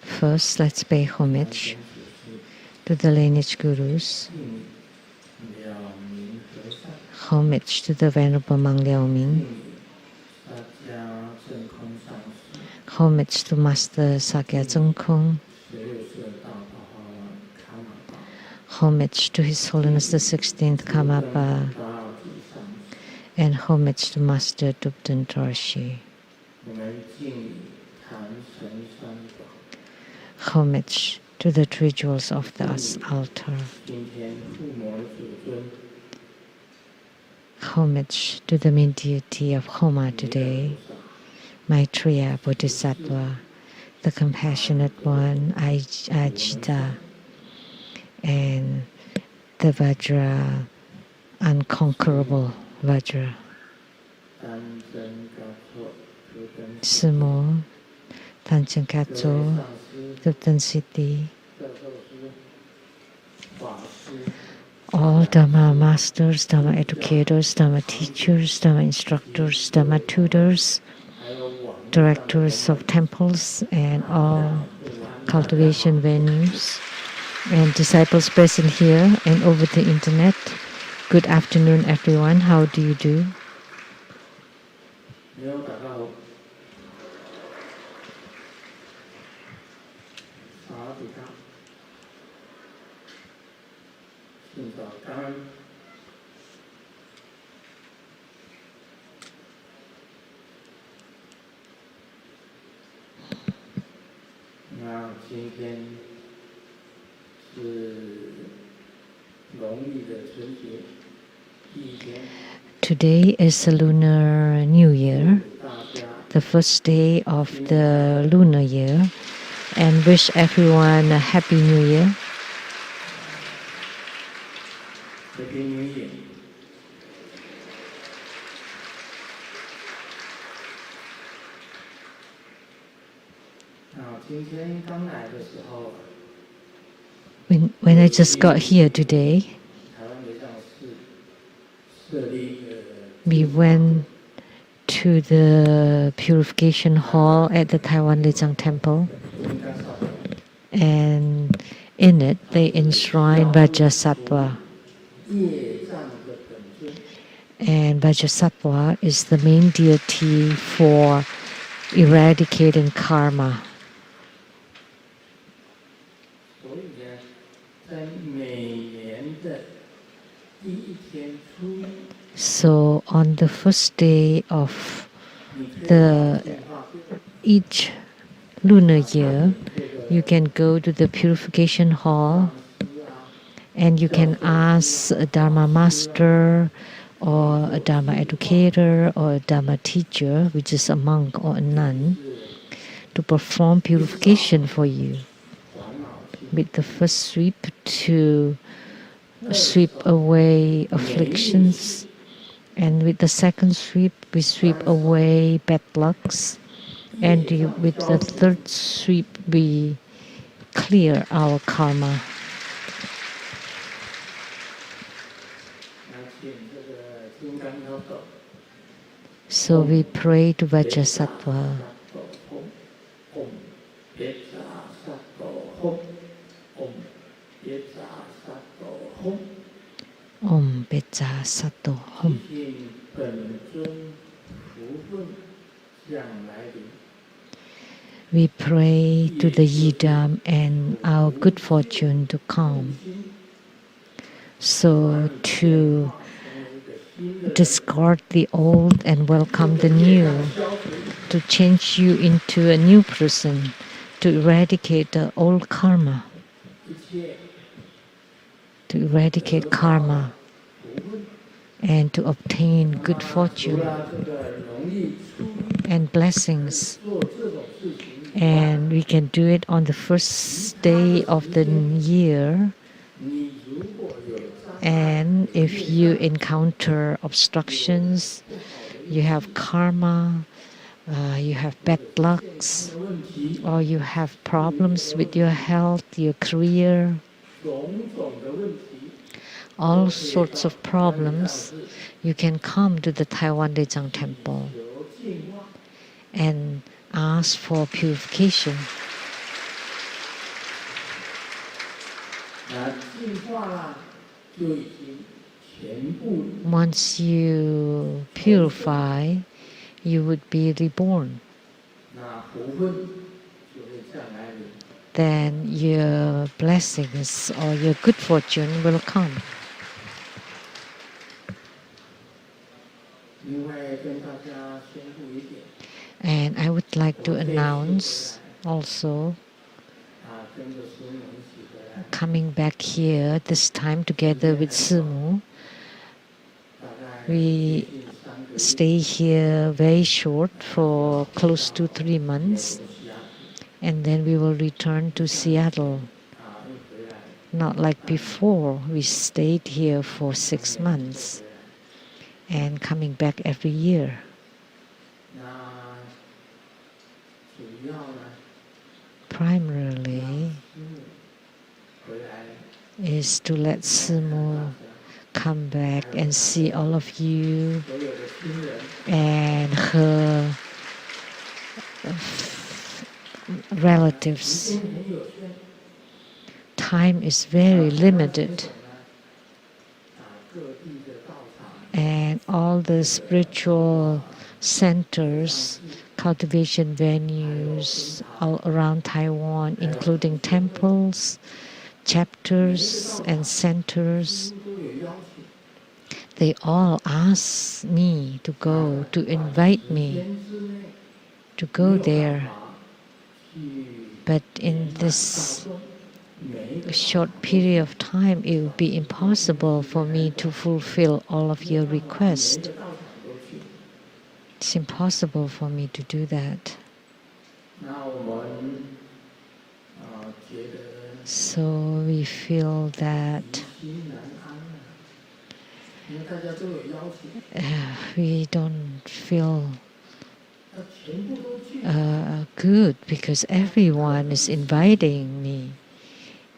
First, let's pay homage to the lineage gurus, homage to the Venerable Mang Liaoming, homage to Master Sakya Zhengkong, homage to His Holiness the 16th Karmapa, and homage to Master Dubden Dorshi. Homage to the three jewels of the altar. Homage to the main deity of Homa today, Maitreya Bodhisattva, the compassionate one, Ajita, and the Vajra, unconquerable Vajra. Sumo, Tanchen Katso, Dupten City, all Dharma masters, Dharma educators, Dharma teachers, Dharma instructors, Dharma tutors, directors of temples and all cultivation venues, and disciples present here and over the internet. Good afternoon, everyone. How do you do? Today is the Lunar New Year, the first day of the lunar year, and wish everyone a Happy New Year. Happy New Year. When I just got here today, we went to the purification hall at the Taiwan Lezang Temple, and in it they enshrine Vajrasattva. And Vajrasattva is the main deity for eradicating karma. So on the first day of each lunar year, you can go to the purification hall and you can ask a Dharma master or a Dharma educator or a Dharma teacher, which is a monk or a nun, to perform purification for you. With the first sweep, to sweep away afflictions, and with the second sweep, we sweep away bad lucks, and with the third sweep, we clear our karma. So we pray to Vajrasattva. Om Beja Sato Hum. We pray to the Yidam and our good fortune to come. So to discard the old and welcome the new, to change you into a new person, to eradicate the old karma, and to obtain good fortune and blessings. And we can do it on the first day of the year. And if you encounter obstructions, you have karma, you have bad lucks, or you have problems with your health, your career, all sorts of problems, you can come to the Taiwan Lezang Temple and ask ask for purification. Once you purify, you would be reborn. Then your blessings or your good fortune will come. And I would like to announce also, coming back here this time together with Simu, we stay here very short for close to 3 months, and then we will return to Seattle. Not like before, we stayed here for 6 months and coming back every year. Primarily is to let Simu come back and see all of you and her relatives. Time is very limited, and all the spiritual centers, cultivation venues all around Taiwan, including temples, chapters, and centers, they all ask me to go, to invite me to go there. But in this short period of time, it would be impossible for me to fulfill all of your requests. It's impossible for me to do that. So we feel that we don't feel good because everyone is inviting me,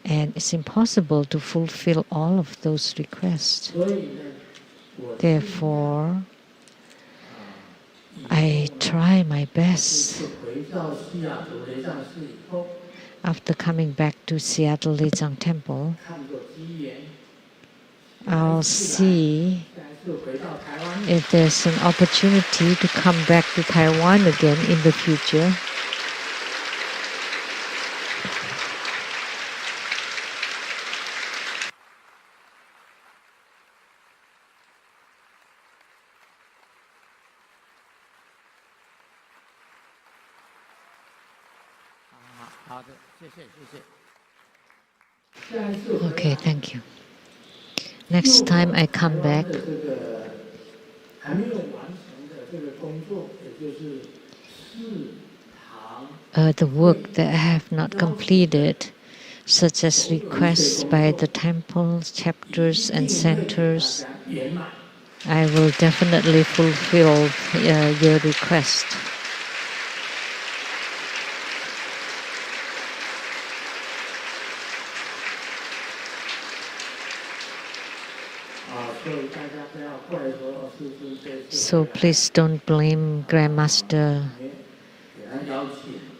and it's impossible to fulfill all of those requests. Therefore, I try my best. After coming back to Seattle Lechang Temple, I'll see if there's an opportunity to come back to Taiwan again in the future. Okay, thank you. Next time I come back, the work that I have not completed, such as requests by the temples, chapters, and centers, I will definitely fulfill your request. So please don't blame Grandmaster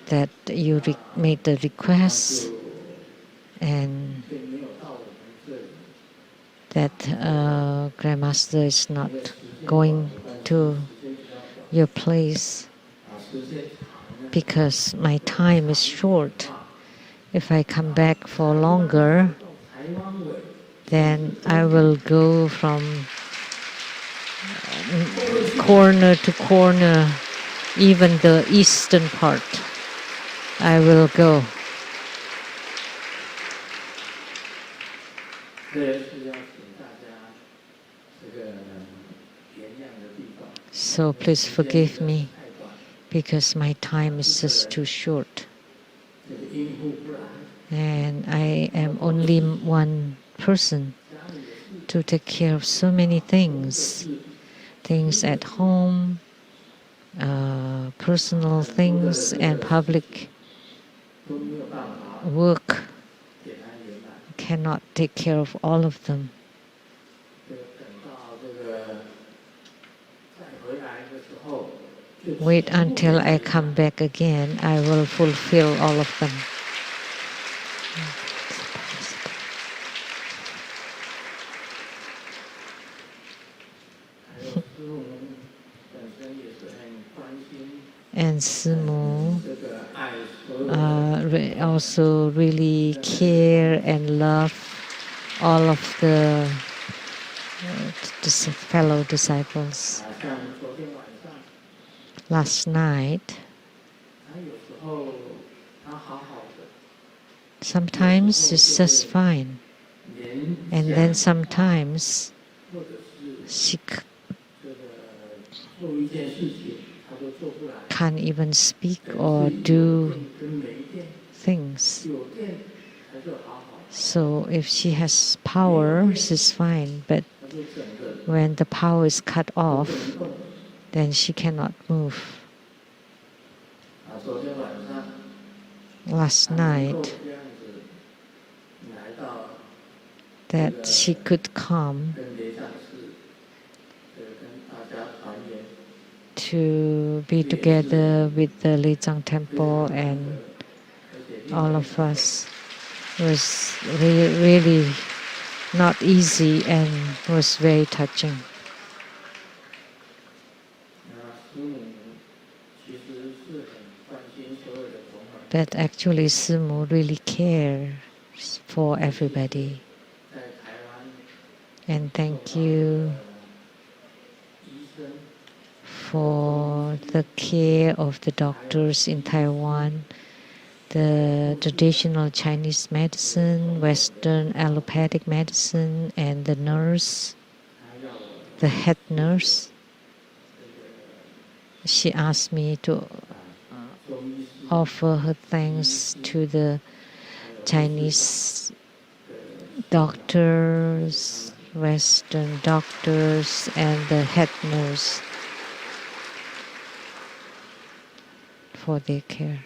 that you made the request and that Grandmaster is not going to your place because my time is short. If I come back for longer, then I will go from corner to corner, even the eastern part. I will go. So please forgive me because my time is just too short. And I am only one person to take care of so many things at home, personal things, and public work. Cannot take care of all of them. Wait until I come back again. I will fulfill all of them. And Simu also really care and love all of the fellow disciples. Last night, sometimes it's just fine, and then sometimes she can't even speak or do things. So if she has power, she's fine, but when the power is cut off, then she cannot move. Last night, that she could come to be together with the Lijiang Temple and all of us was really not easy and was very touching. But actually Simu really cares for everybody. And thank you for the care of the doctors in Taiwan, the traditional Chinese medicine, Western allopathic medicine, and the nurse, the head nurse. She asked me to offer her thanks to the Chinese doctors, Western doctors, and the head nurse for their care.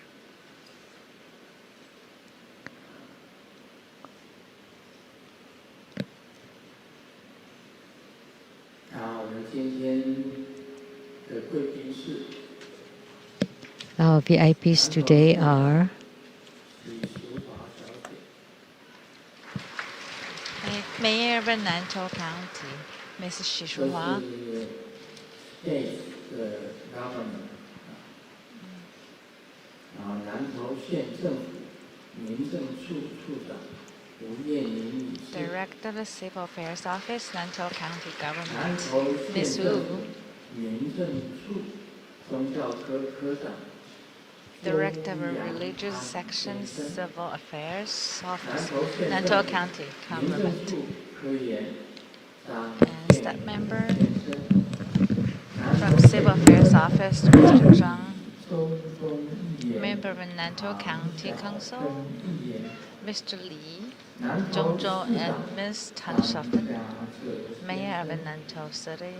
Our VIPs today are Mayor of Nantou County, Mrs. Shishua. Director of the Civil Affairs Office, Nantou County Government, Ms. Wu. Director of Religious Section, Civil Affairs Office, Nantou County Government. And staff member from Civil Affairs Office, Mr. Zhang. Member of Nantou County Council, Mr. Li, Zhongzhou and Ms. Tan Shafen. Mayor of Nantou City,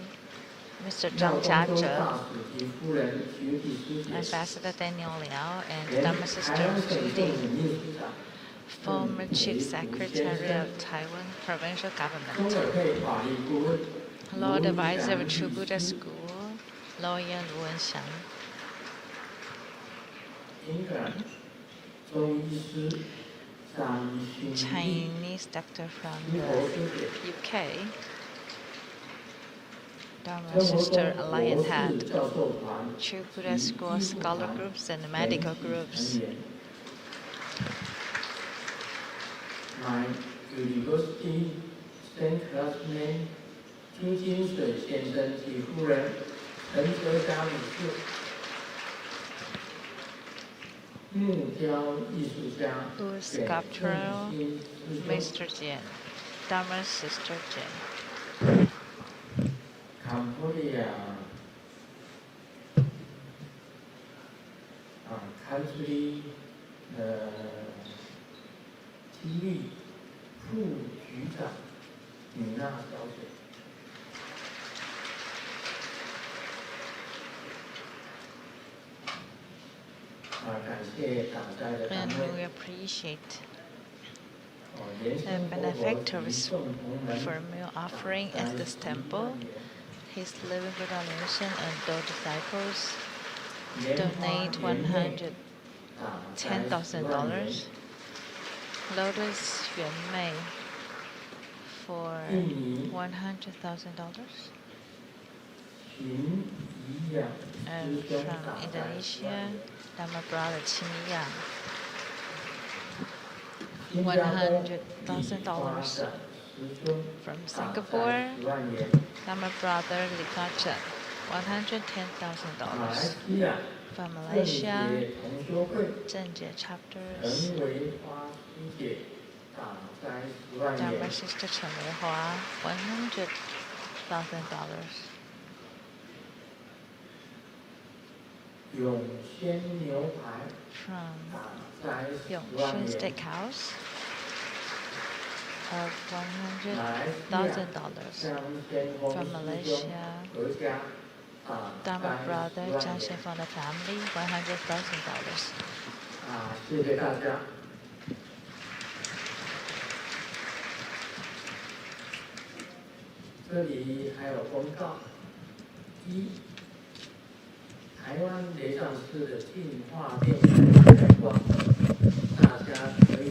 Mr. Zhang Jiazhe, Ambassador Daniel Liao, and Dharma Sister Judy, former Chief Secretary of Taiwan Provincial Government, Lord Advisor of True Buddha School, Lawyer Lu Wenxiang, Chinese doctor from the UK, Dharma Sister Alliance Head, True Buddha School scholar groups and medical groups. My university same classmate, 金金水先生及夫人陈哲嘉女士，木雕艺术家 Sculptural Mr. Jian, Dharma Sister Jian. Cambodia country TV 副局长米娜小姐。And we appreciate the benefactors for a meal offering at this temple, his living Buddha nation and those disciples, donate $110,000. Lotus Yuan Mei for $100,000. And from Indonesia, Dharma Brother Qin Yang, $100,000. From Singapore, Dharma Brother Li Ka-chen, $110,000. From Malaysia, Zhenjie chapters, Dharma Sister Chen Wei Hua, $100,000. From Yongxin Steakhouse of $100,000. From Malaysia, Dharma Brother Zhang Xianfeng the family, $100,000. 谢谢大家。这里还有公告：一，台湾雷上市的净化电开光，大家可以。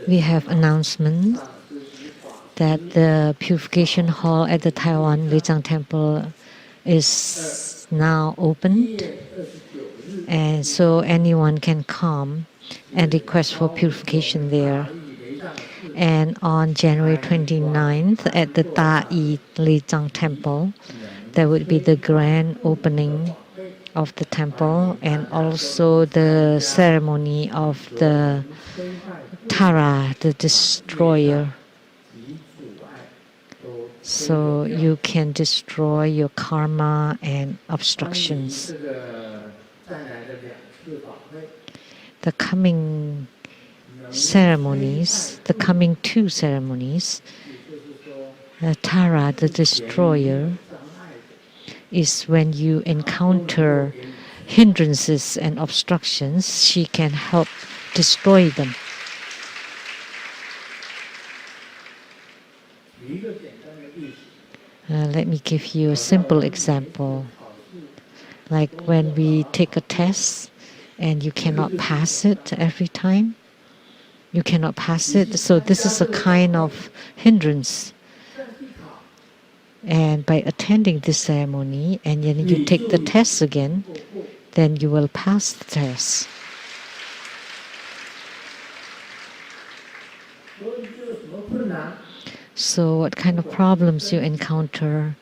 We have announcement that the purification hall at the Taiwan Lijiang Temple is now opened, and so anyone can come and request for purification there. And on January 29th at the Tai Lijiang Temple, there would be the grand opening of the temple and also the ceremony of the Tara, the destroyer. So you can destroy your karma and obstructions. The coming ceremonies, the coming two ceremonies, Tara, the destroyer, is when you encounter hindrances and obstructions, she can help destroy them. Let me give you a simple example. Like when we take a test and you cannot pass it every time. You cannot pass it. So this is a kind of hindrance. And by attending this ceremony and then you take the test again, then you will pass the test. So what kind of problems you encounter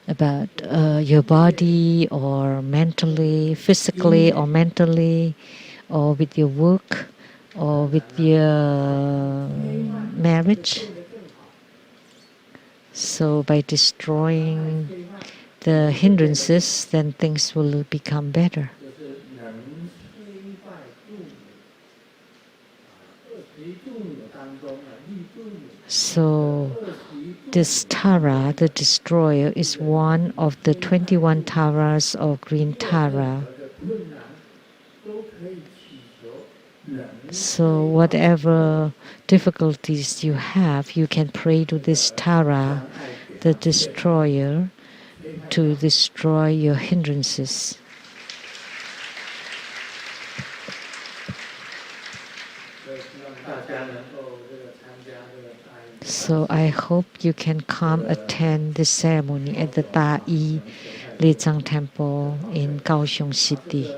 about your body or mentally, physically or mentally, or with your work or with your marriage? So by destroying the hindrances, then things will become better. So this Tara, the destroyer, is one of the 21 Taras of green Tara. So whatever difficulties you have, you can pray to this Tara, the destroyer, to destroy your hindrances. So I hope you can come attend this ceremony at the Tai Lijiang Temple in Kaohsiung City.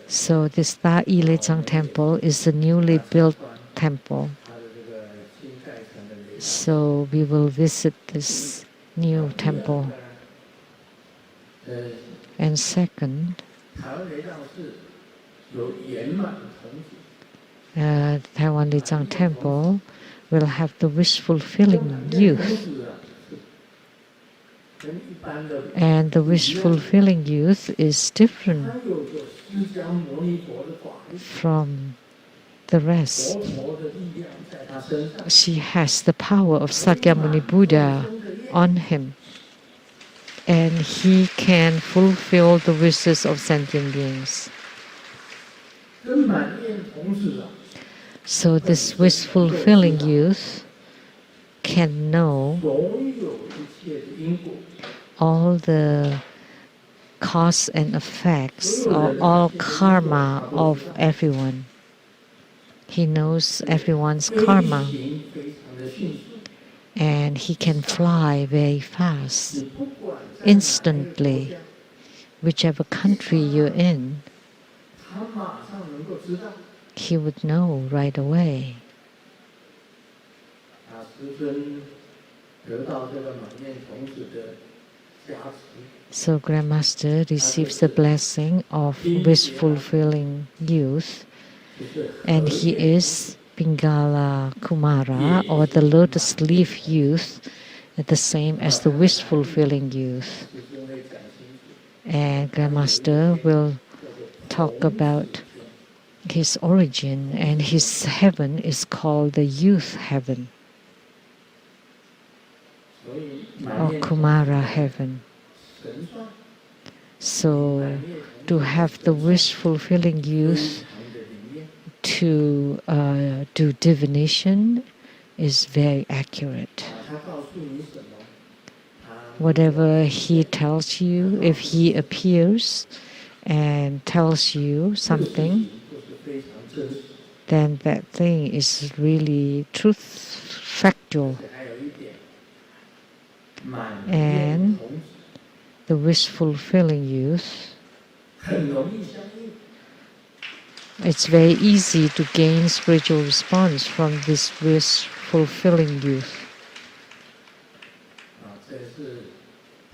So this Tai Lijiang Temple is a newly built temple. So we will visit this new temple. And second, Taiwan Lijiang Temple will have the wish-fulfilling youth. And the wish-fulfilling youth is different from the rest. She has the power of Sakyamuni Buddha on him. And he can fulfill the wishes of sentient beings. So this wishful feeling youth can know 所有一切的因果， all the cause and effects 所有 or 人的 all 一切的因果 karma 他都 of 知道， everyone. He knows everyone's 飞 karma 行非常的迅速， and he can fly very fast 你不管在哪一个国 instantly. 家， Whichever country you're in, 他马上能够知道。 he would know right away. 师尊得到这个满面童子的加持， So Grandmaster receives the blessing of wishful feeling youth, 就是 and 和 he 谐 is Pingala Kumara, or the lotus leaf youth, the same as the wishful feeling youth. 师尊会讲清楚， And Grandmaster will 叫做 talk about his origin, and his heaven is called the youth heaven 所以 or 满面童子 Kumara heaven. 神算 So 满面 to 童子 have the wishful feeling 非 youth 常的灵验， to do divination is very accurate. 他告诉你什么，他 Whatever he tells you, if he appears and tells you 这个事 something, 情就是非常真实。 then that thing is really factual. 还有一点，满 And 面童子 the wishful feeling youth, 很容易相应。 it's very easy to gain spiritual response from this wishful feeling youth. 这是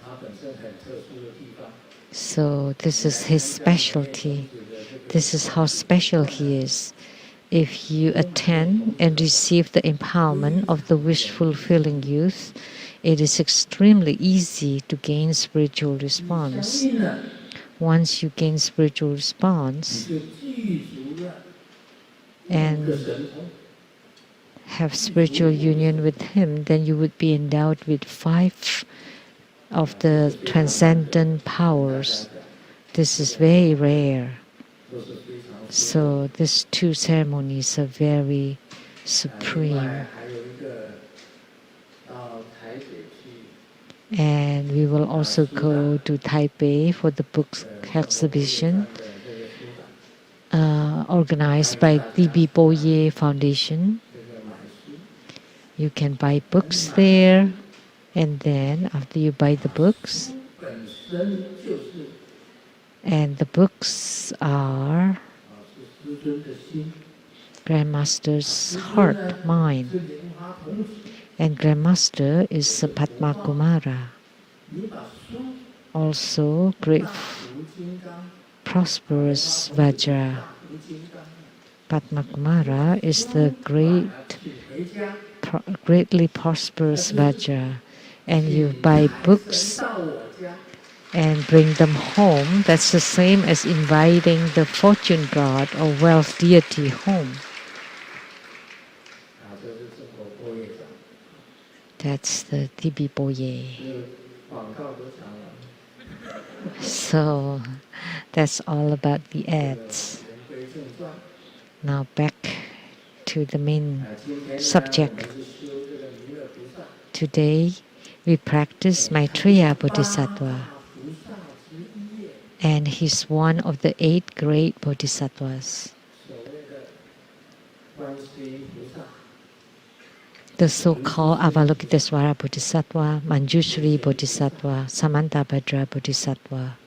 他本身很特殊的地方。 So this is his specialty. This is how special he is. If you attend and receive the empowerment of the wishful feeling youth, it is extremely easy to gain spiritual 相 response. 应了， Once you gain spiritual 你 response 就记住了五 and 个神通。 have spiritual union with him, then you would be endowed with 5 of the transcendent powers. This is very rare. 都是非常 So these 2 ceremonies are very 另 supreme. 外还有一个到台北去 And we will also go to Taipei for the book exhibition 的这个书展， organized by TBSN Foundation. 这个买书， You can buy books there, and then after you buy the books, 本身就是 and the books are 是师尊的心， Grandmaster's heart, mind, 是莲花童子。 and Grandmaster is Padma Kumara, 你把书 also great 大如金刚， prosperous Vajra. 大如金刚， Padma Kumara is the 把它请回家， greatly prosperous Vajra, and you buy books 到我家， and bring them home. That's the same as inviting the fortune god or wealth deity home. 这是中国波业长， That's the Tibi Boye. 这广告都讲完， So that's all about the ads. 言归正传。 Now back to the main 今天呢， subject. 我们是修这个弥勒菩萨， Today we practice Maitreya Bodhisattva, 大菩萨之一耶， and he's one of the 8 great bodhisattvas. 所谓的观世音菩萨。 The so-called Avalokitesvara Bodhisattva, Manjushri Bodhisattva, Samantabhadra Bodhisattva,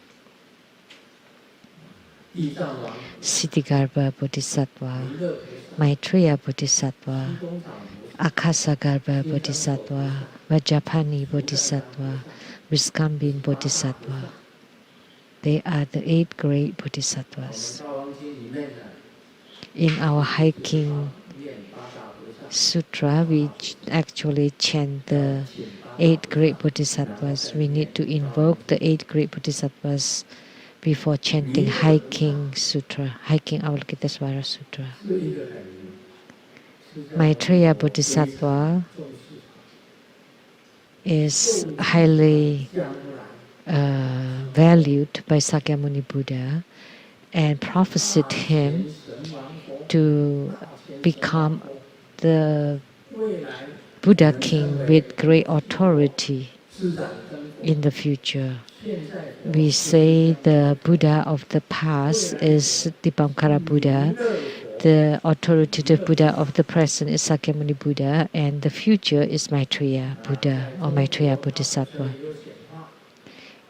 地藏王、 Siddhigarbha Bodhisattva, 弥勒菩萨、 Maitreya Bodhisattva, 西东厂菩萨、 Akasagarbha Bodhisattva, Vajrapani Bodhisattva, Riskambin Bodhisattva. They are the 8 great 我 bodhisattvas. 们《大王经》里面呢， In our hiking 念八大菩萨， sutra, we actually chant the 8 great bodhisattvas. We need to invoke the 8 great bodhisattvas before chanting hiking sutra, hiking Avalokitesvara Sutra. 是一个很是在 Maitreya Bodhisattva 重视 is highly 将来 valued by Sakyamuni Buddha and prophesied him 神王佛 to 大 become the Buddha king with great authority in the future. We say the Buddha of the past is Dipankara Buddha, the authoritative Buddha of the present is Sakyamuni Buddha, and the future is Maitreya Buddha or Maitreya Bodhisattva.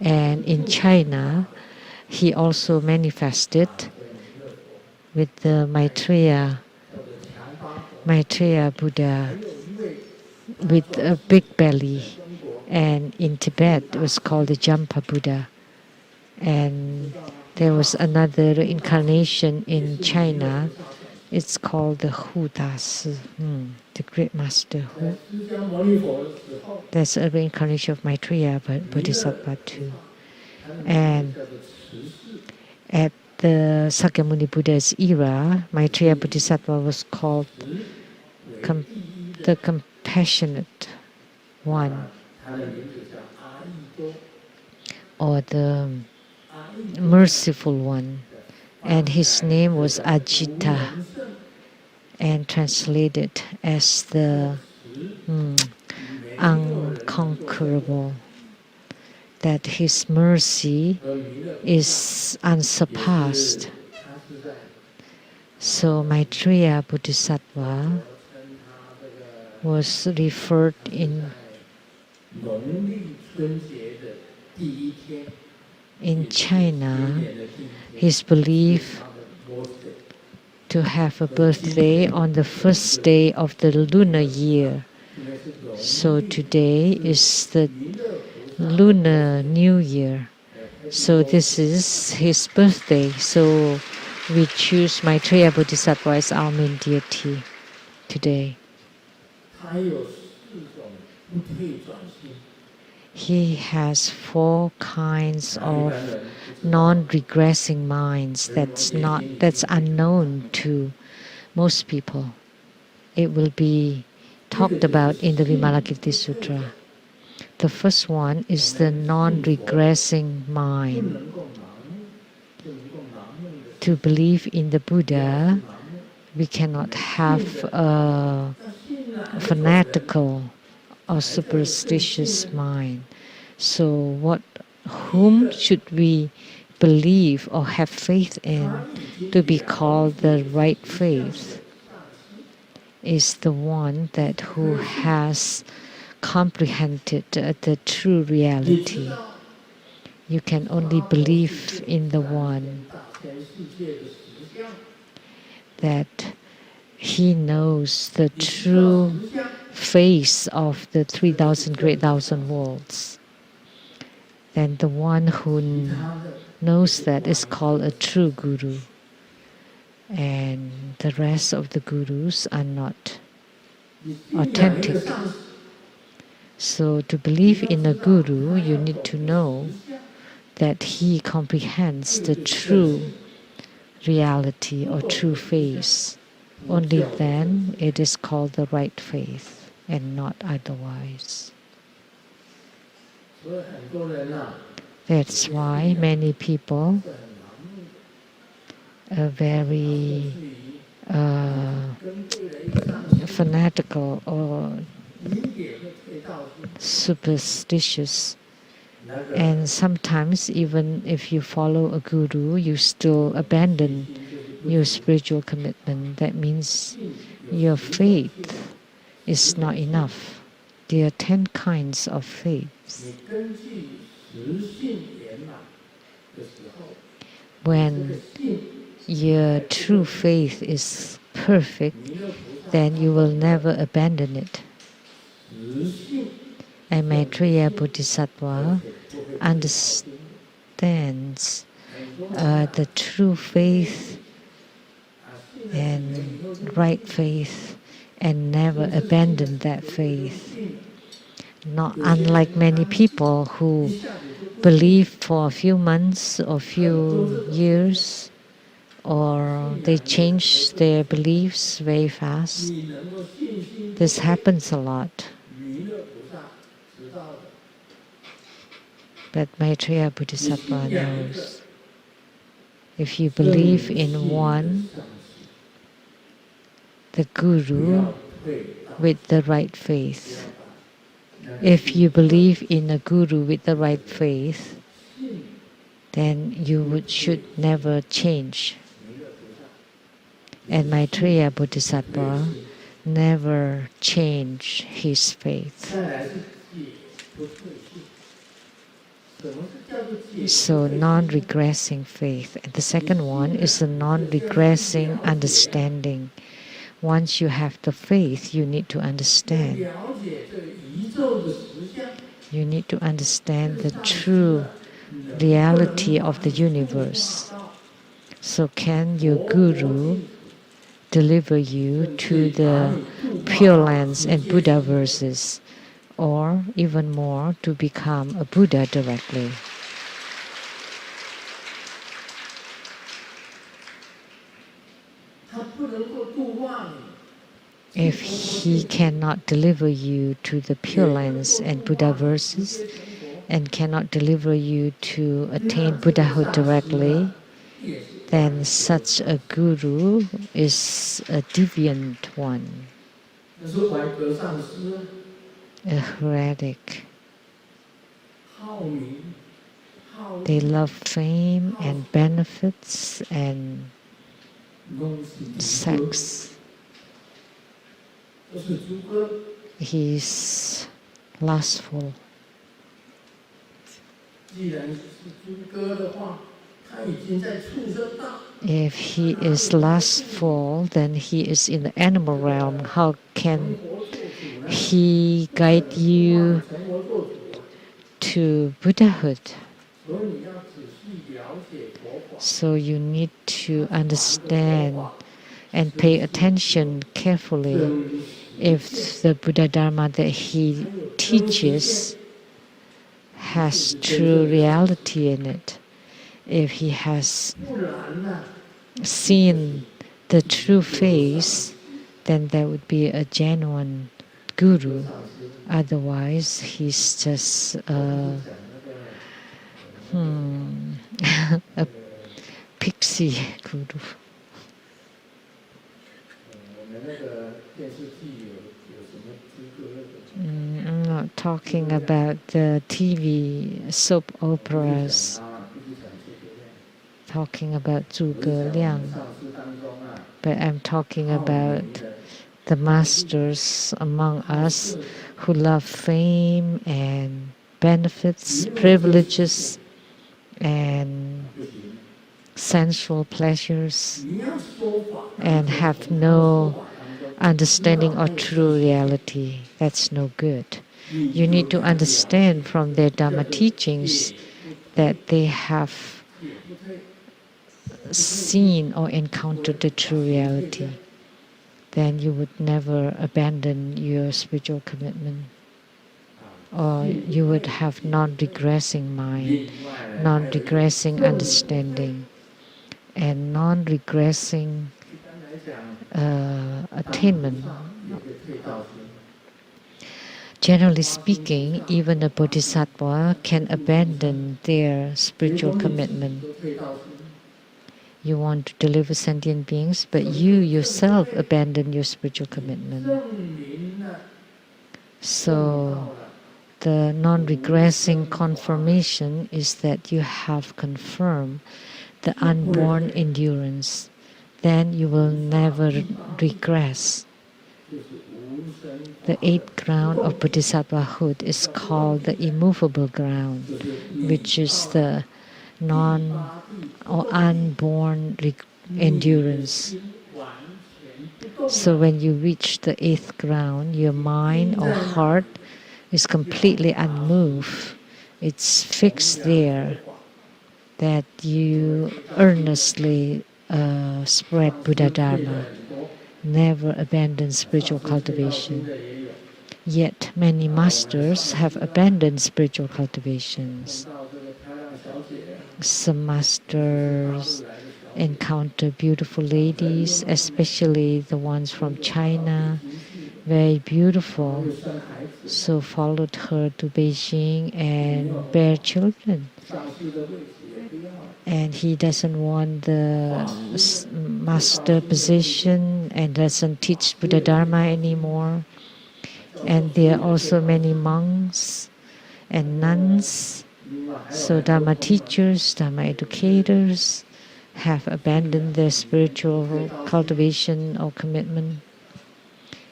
And in China, he also manifested with the Maitreya Buddha with a big belly, and in Tibet it was called the Jampa Buddha. And there was another incarnation in China. It's called the Hu Das, the Great Master Hu. That's a reincarnation of Maitreya Bodhisattva too. And at the Sakyamuni Buddha's era, Maitreya Bodhisattva was called the compassionate one, or the merciful one, and his name was Ajita, and translated as the unconquerable, that his mercy is unsurpassed. So Maitreya Bodhisattva was referred in China, his belief to have a birthday on the first day of the lunar year. So today is the Lunar New Year. So this is his birthday. So we choose Maitreya Bodhisattva as our main deity today. He has 4 kinds of non-regressing minds that's unknown to most people. It will be talked about in the Vimalakirti Sutra. The first one is the non-regressing mind. To believe in the Buddha, we cannot have a fanatical or superstitious mind. So whom should we believe or have faith in to be called the right faith? Is the one who has comprehended the true reality. You can only believe in the one that he knows the true face of the 3,000 great thousand worlds. Then the one who knows that is called a true guru. And the rest of the gurus are not authentic. So to believe in a guru, you need to know that he comprehends the true reality or true face. Only then it is called the right faith and not otherwise. That's why many people are very fanatical or superstitious, and sometimes even if you follow a guru, you still abandon your spiritual commitment. That means your faith is not enough. There are 10 kinds of faiths. When your true faith is perfect, then you will never abandon it. And Maitreya Bodhisattva understands the true faith and right faith and never abandon that faith. Not unlike many people who believe for a few months or few years, or they change their beliefs very fast. This happens a lot. But Maitreya Bodhisattva knows, if you believe in one, the guru with the right faith. If you believe in a guru with the right faith, then you should never change. And Maitreya Bodhisattva never changed his faith. So non-regressing faith. And the second one is the non-regressing understanding. Once you have the faith, you need to understand. You need to understand the true reality of the universe. So can your guru deliver you to the Pure Lands and Buddha verses, or even more, to become a Buddha directly? If he cannot deliver you to the Pure Lands and Buddha verses, and cannot deliver you to attain Buddhahood directly, then such a guru is a deviant one, a heretic. They love fame and benefits and sex. He's lustful. If he is lustful, then he is in the animal realm. How can he guide you to Buddhahood? So you need to understand and pay attention carefully if the Buddha Dharma that he teaches has true reality in it. If he has seen the true face, then that would be a genuine guru. Otherwise, he's just a pixie guru. I'm not talking about the TV soap operas, talking about Zhuge Liang, but I'm talking about the masters among us who love fame and benefits, privileges, and sensual pleasures, and have no understanding of true reality. That's no good. You need to understand from their Dharma teachings that they have seen or encountered the true reality. Then you would never abandon your spiritual commitment. Or you would have non-regressing mind, non-regressing understanding, and non-regressing attainment. Generally speaking, even a bodhisattva can abandon their spiritual commitment. You want to deliver sentient beings, but you yourself abandon your spiritual commitment. So the non-regressing confirmation is that you have confirmed the unborn endurance. Then you will never regress. The eighth ground of bodhisattvahood is called the immovable ground, which is the non or unborn endurance. So when you reach the eighth ground, your mind or heart is completely unmoved. It's fixed there, that you earnestly spread Buddha Dharma, never abandon spiritual cultivation. Yet many masters have abandoned spiritual cultivations. Some masters encounter beautiful ladies, especially the ones from China, very beautiful, so followed her to Beijing and bear children. And he doesn't want the master position and doesn't teach Buddha Dharma anymore. And there are also many monks and nuns. So Dharma teachers, Dharma educators have abandoned their spiritual cultivation or commitment.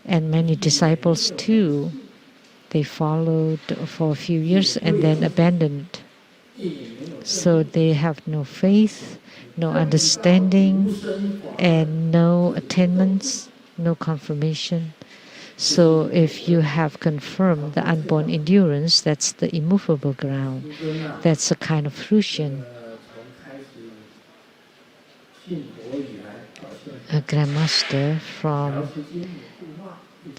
And many disciples too, they followed for a few years and then abandoned. So they have no faith, no understanding, and no attainments, no confirmation. So if you have confirmed the unborn endurance, that's the immovable ground. That's a kind of fruition. A grandmaster from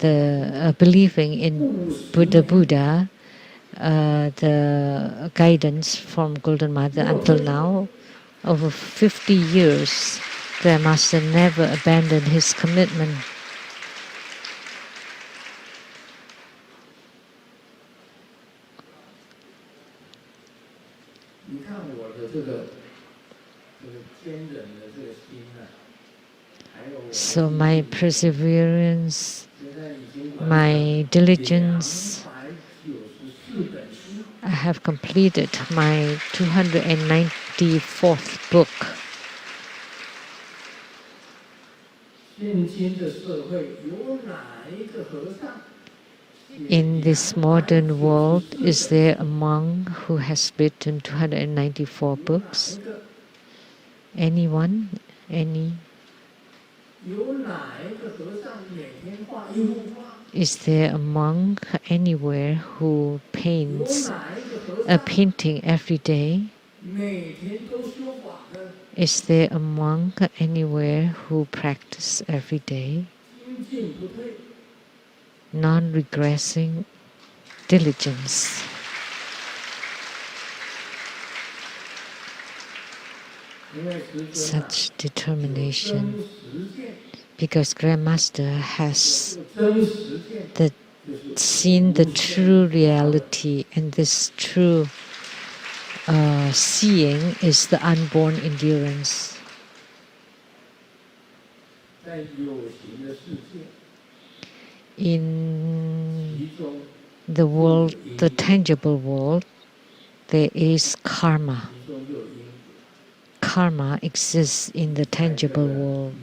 the believing in Buddha, the guidance from Golden Mother until now, over 50 years, Grandmaster never abandoned his commitment. So my perseverance, my diligence, I have completed my 294th book. In this modern world, is there a monk who has written 294 books? Anyone? Any? Is there a monk anywhere who paints a painting every day? Is there a monk anywhere who practices every day? Non-regressing diligence. Such determination, because Grandmaster has seen the true reality, and this true seeing is the unborn endurance. In the world, the tangible world, there is karma. Karma exists in the tangible world.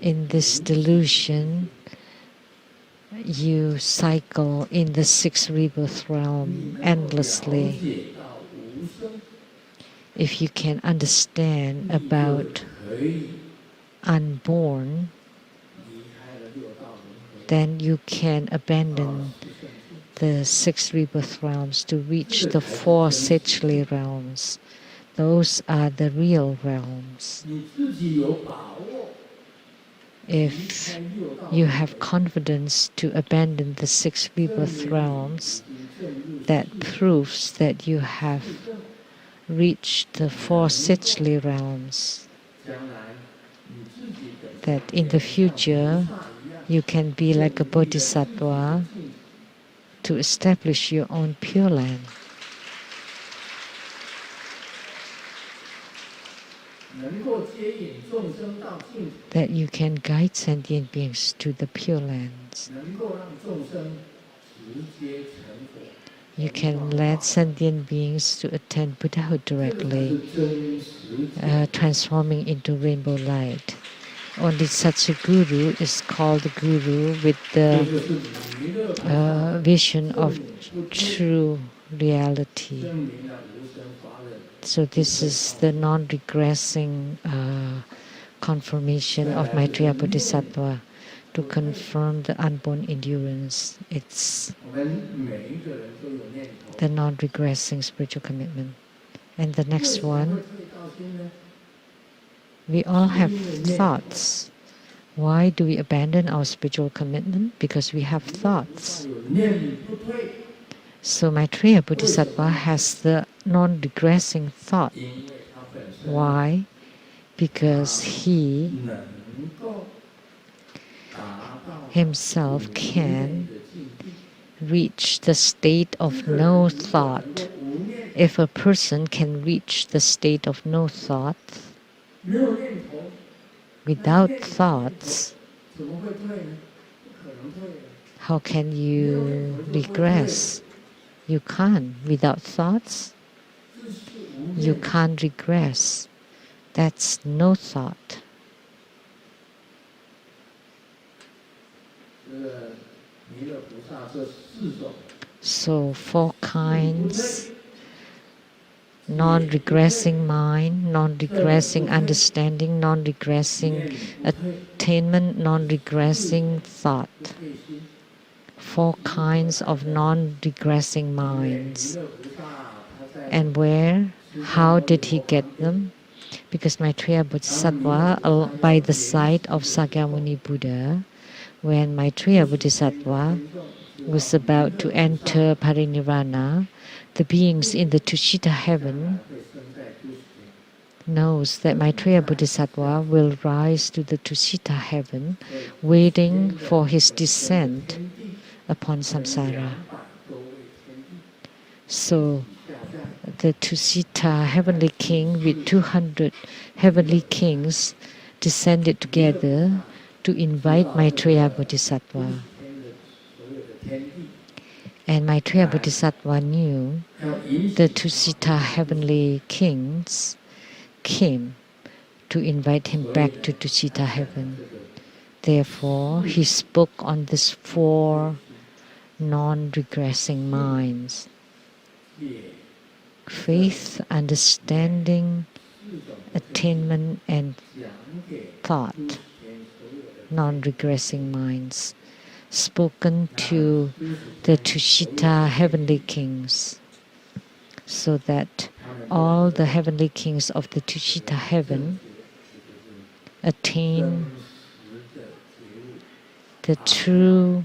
In this delusion, you cycle in the sixth rebirth realm endlessly. If you can understand about unborn, then you can abandon the six rebirth realms to reach the four sagely realms. Those are the real realms. If you have confidence to abandon the six rebirth realms, that proves that you have reached the four sagely realms. That in the future, you can be like a bodhisattva to establish your own Pure Land. That you can guide sentient beings to the Pure Lands. You can lead sentient beings to attain Buddhahood directly, transforming into rainbow light. Only such a guru is called a guru with the vision of true reality. So this is the non-regressing confirmation of Maitreya Bodhisattva to confirm the unborn endurance. It's the non-regressing spiritual commitment. And the next one, we all have thoughts. Why do we abandon our spiritual commitment? Because we have thoughts. So Maitreya Bodhisattva has the non-regressing thought. Why? Because he himself can reach the state of no thought if a person can reach the state of no thought, without thoughts, how can you regress? You can't. Without thoughts, you can't regress. That's no thought. So 4 kinds: non-regressing mind, non-regressing understanding, non-regressing attainment, non-regressing thought. 4 kinds of non-regressing minds. And how did he get them? Because Maitreya Bodhisattva, by the side of Sakyamuni Buddha, when Maitreya Bodhisattva was about to enter Parinirvana, the beings in the Tushita heaven knows that Maitreya Bodhisattva will rise to the Tushita heaven, waiting for his descent upon samsara. So the Tushita heavenly king with 200 heavenly kings descended together to invite Maitreya Bodhisattva. And Maitreya Bodhisattva knew the Tushita heavenly kings came to invite him back to Tushita heaven. Therefore, he spoke on these 4 non-regressing minds: faith, understanding, attainment, and thought. Non-regressing minds, spoken to the Tushita heavenly kings, so that all the heavenly kings of the Tushita heaven attain the true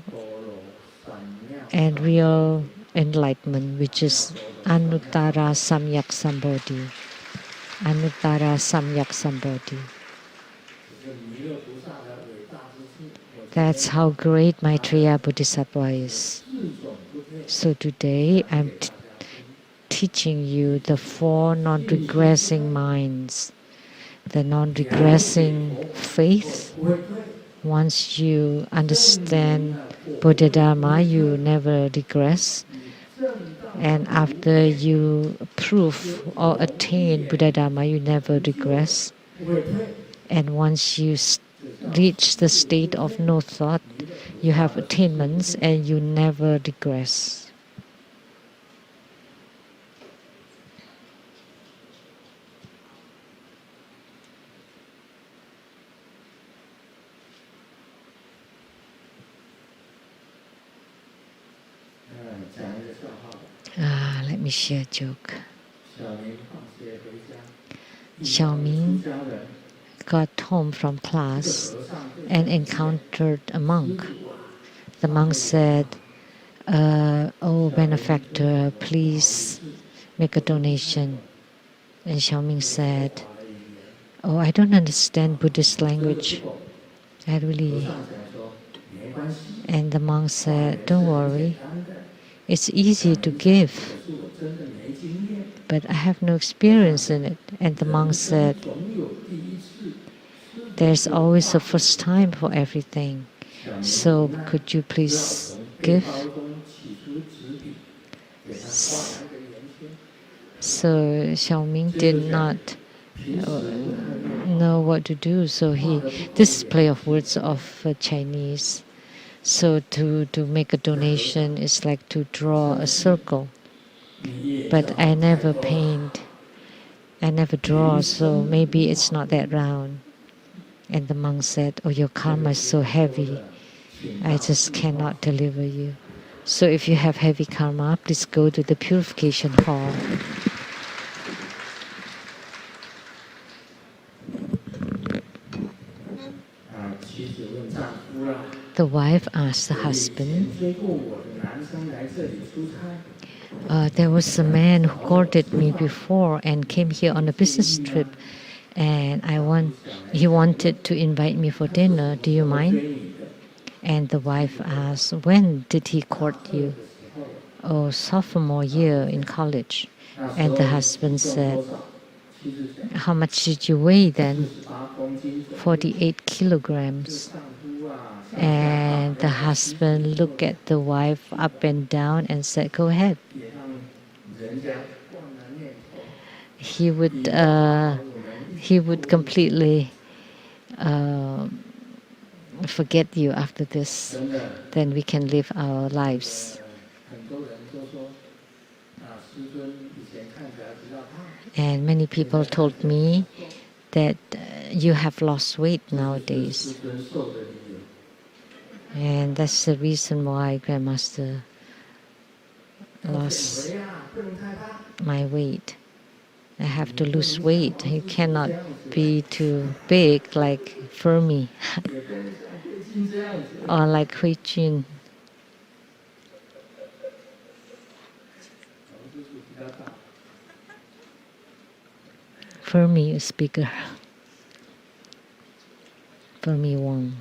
and real enlightenment, which is Anuttara Samyak Sambodhi. Anuttara Samyak Sambodhi. That's how great Maitreya Bodhisattva is. So today I'm teaching you the 4 non-regressing minds. The non-regressing faith. Once you understand Bodhidharma, you never regress. And after you prove or attain Bodhidharma, you never regress. And once you reach the state of no thought, you have attainments and you never regress. Let me share a joke. Xiaoming got home from class and encountered a monk. The monk said, "Oh, benefactor, please make a donation." And Xiaoming said, "Oh, I don't understand Buddhist language. I really..." And the monk said, "Don't worry. It's easy to give, but I have no experience in it." And the monk said, "There's always a first time for everything. So could you please give?" So Xiaoming did not know what to do. So this is play of words of Chinese. So to make a donation is like to draw a circle. But I never paint, I never draw, so maybe it's not that round. And the monk said, "Oh, your karma is so heavy. I just cannot deliver you. So if you have heavy karma, please go to the purification hall." The wife asked the husband, "There was a man who courted me before and came here on a business trip, and he wanted to invite me for dinner. Do you mind?" And the wife asked, "When did he court you?" "Oh, sophomore year in college." And the husband said, how much did you weigh then? 48 kilograms. And the husband looked at the wife up and down and said, go ahead. He would completely forget you after this. Then we can live our lives. And many people told me that you have lost weight nowadays. And that's the reason why Grandmaster lost my weight. I have to lose weight. You cannot be too big like Fermi or like Hui Jun. Fermi is bigger. Fermi Wang.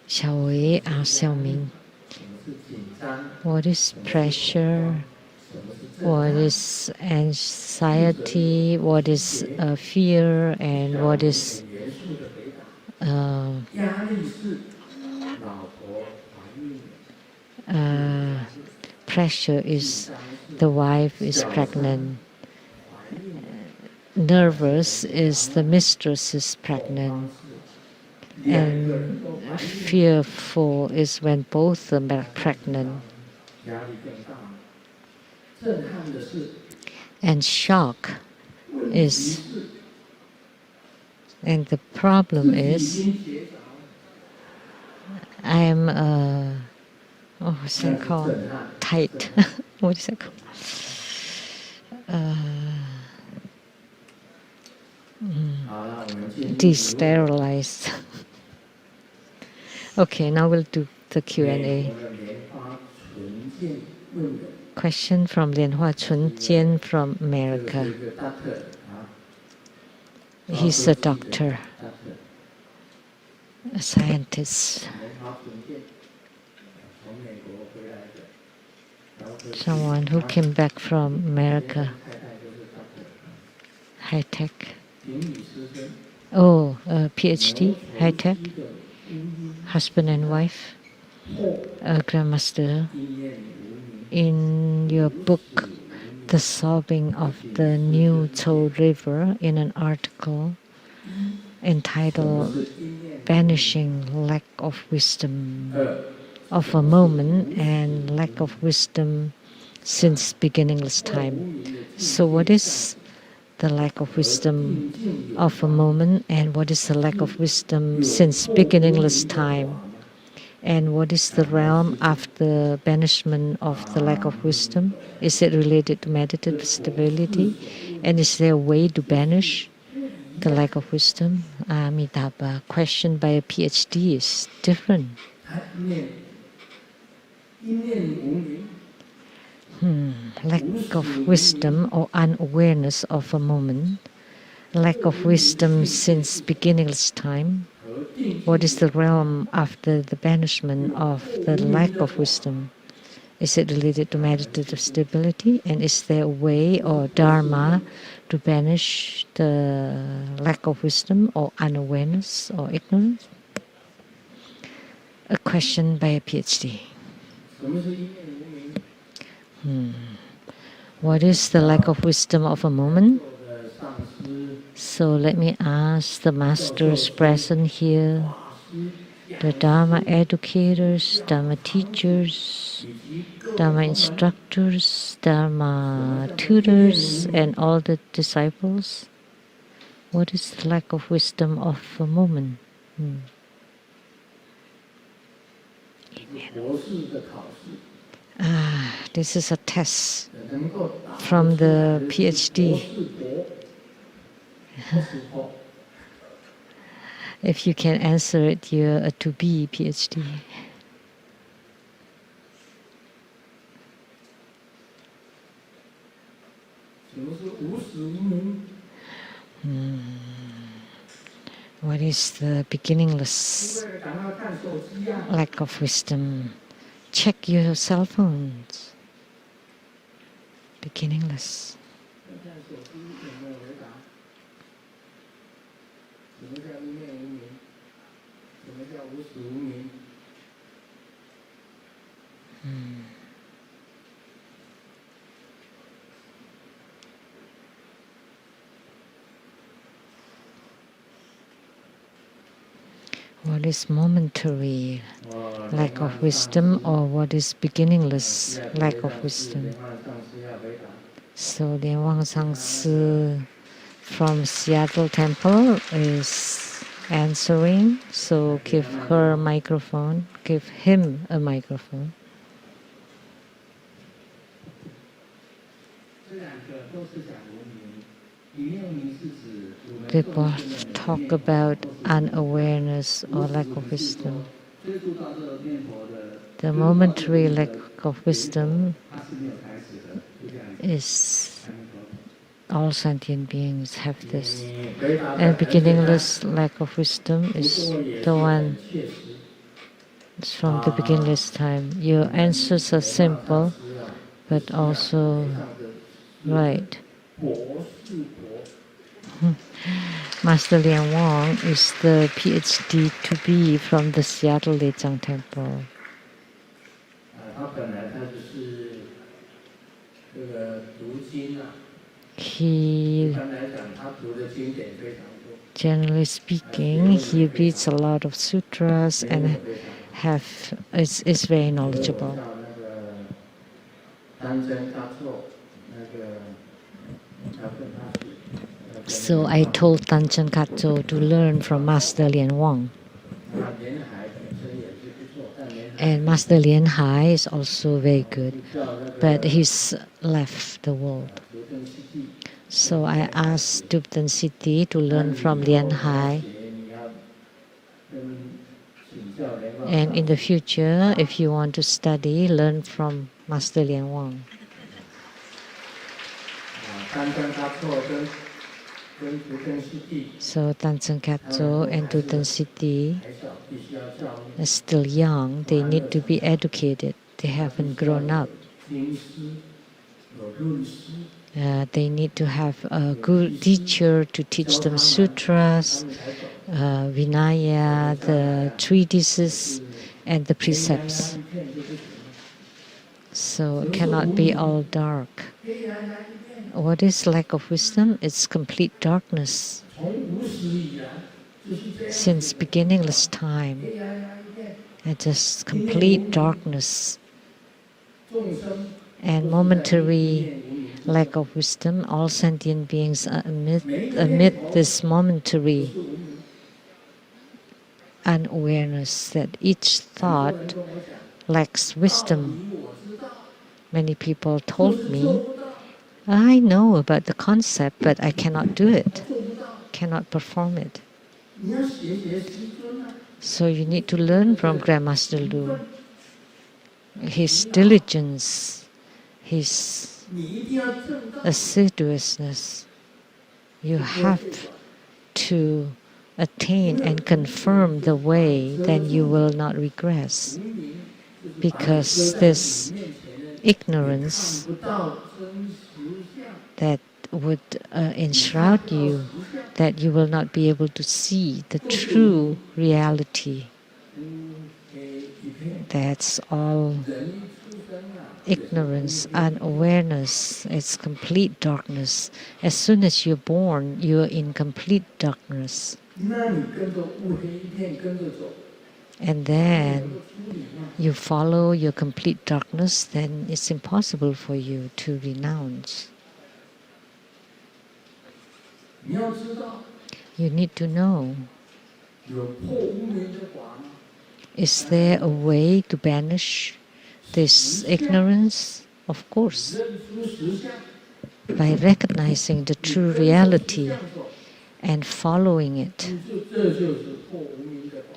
Xiao Wei asked Xiao Ming, what is pressure? What is anxiety? What is fear? And what is pressure? Is the wife is pregnant. Nervous is the mistress is pregnant. And fearful is when both are pregnant. And shock is, and the problem is, I am, what's that called? Tight. What is that called? Desterilized. Okay, now we'll do the Q&A. Question from Lianhua Chunjian from America. He's a doctor, a scientist, someone who came back from America, high tech. Oh, PhD, high tech, husband and wife, Grandmaster. In your book, The Solving of the New Tso River, in an article entitled Banishing Lack of Wisdom of a Moment and Lack of Wisdom Since Beginningless Time. So what is the lack of wisdom of a moment, and what is the lack of wisdom since beginningless time? And what is the realm after banishment of the lack of wisdom? Is it related to meditative stability? And is there a way to banish the lack of wisdom? Amitabha, question by a PhD is different. Lack of wisdom or unawareness of a moment, lack of wisdom since beginningless time. What is the realm after the banishment of the lack of wisdom? Is it related to meditative stability? And is there a way or dharma to banish the lack of wisdom or unawareness or ignorance? A question by a PhD. What is the lack of wisdom of a moment? So let me ask the masters present here, the Dharma educators, Dharma teachers, Dharma instructors, Dharma tutors, and all the disciples. What is the lack of wisdom of a moment? This is a test from the PhD. If you can answer it, you're a to-be PhD. What is the beginningless lack of wisdom? Check your cell phones. Beginningless. What is momentary lack of wisdom, or what is beginningless lack of wisdom? So Lian Wang Sangsi from Seattle Temple is answering. So give her a microphone. Give him a microphone. They both talk about unawareness or lack of wisdom. The momentary lack of wisdom is all sentient beings have this. And beginningless lack of wisdom is the one it's from the beginningless time. Your answers are simple, but also right. Master Lian Wang is the PhD to be from the Seattle Lechang Temple. He, generally speaking, he reads a lot of sutras and is very knowledgeable. So I told Tanchen Katso to learn from Master Lian Wang. And Master Lian Hai is also very good, but he's left the world. So I asked Dupten City to learn from Lian Hai. And in the future, if you want to study, learn from Master Lian Wang. So Tanchen Katso and Dupten City are still young. They need to be educated. They haven't grown up. They need to have a good teacher to teach them sutras, Vinaya, the treatises, and the precepts. So it cannot be all dark. What is lack of wisdom? It's complete darkness. Since beginningless time, it's just complete darkness. And momentary lack of wisdom, all sentient beings are amid this momentary unawareness that each thought lacks wisdom. Many people told me, I know about the concept, but I cannot do it, cannot perform it. So you need to learn from Grandmaster Lu. His diligence, his assiduousness. You have to attain and confirm the way, then you will not regress. Because this ignorance that would enshroud you, that you will not be able to see the true reality. That's all ignorance, unawareness. It's complete darkness. As soon as you're born, you're in complete darkness. And then you follow your complete darkness, then it's impossible for you to renounce. You need to know, is there a way to banish this ignorance? Of course. By recognizing the true reality and following it,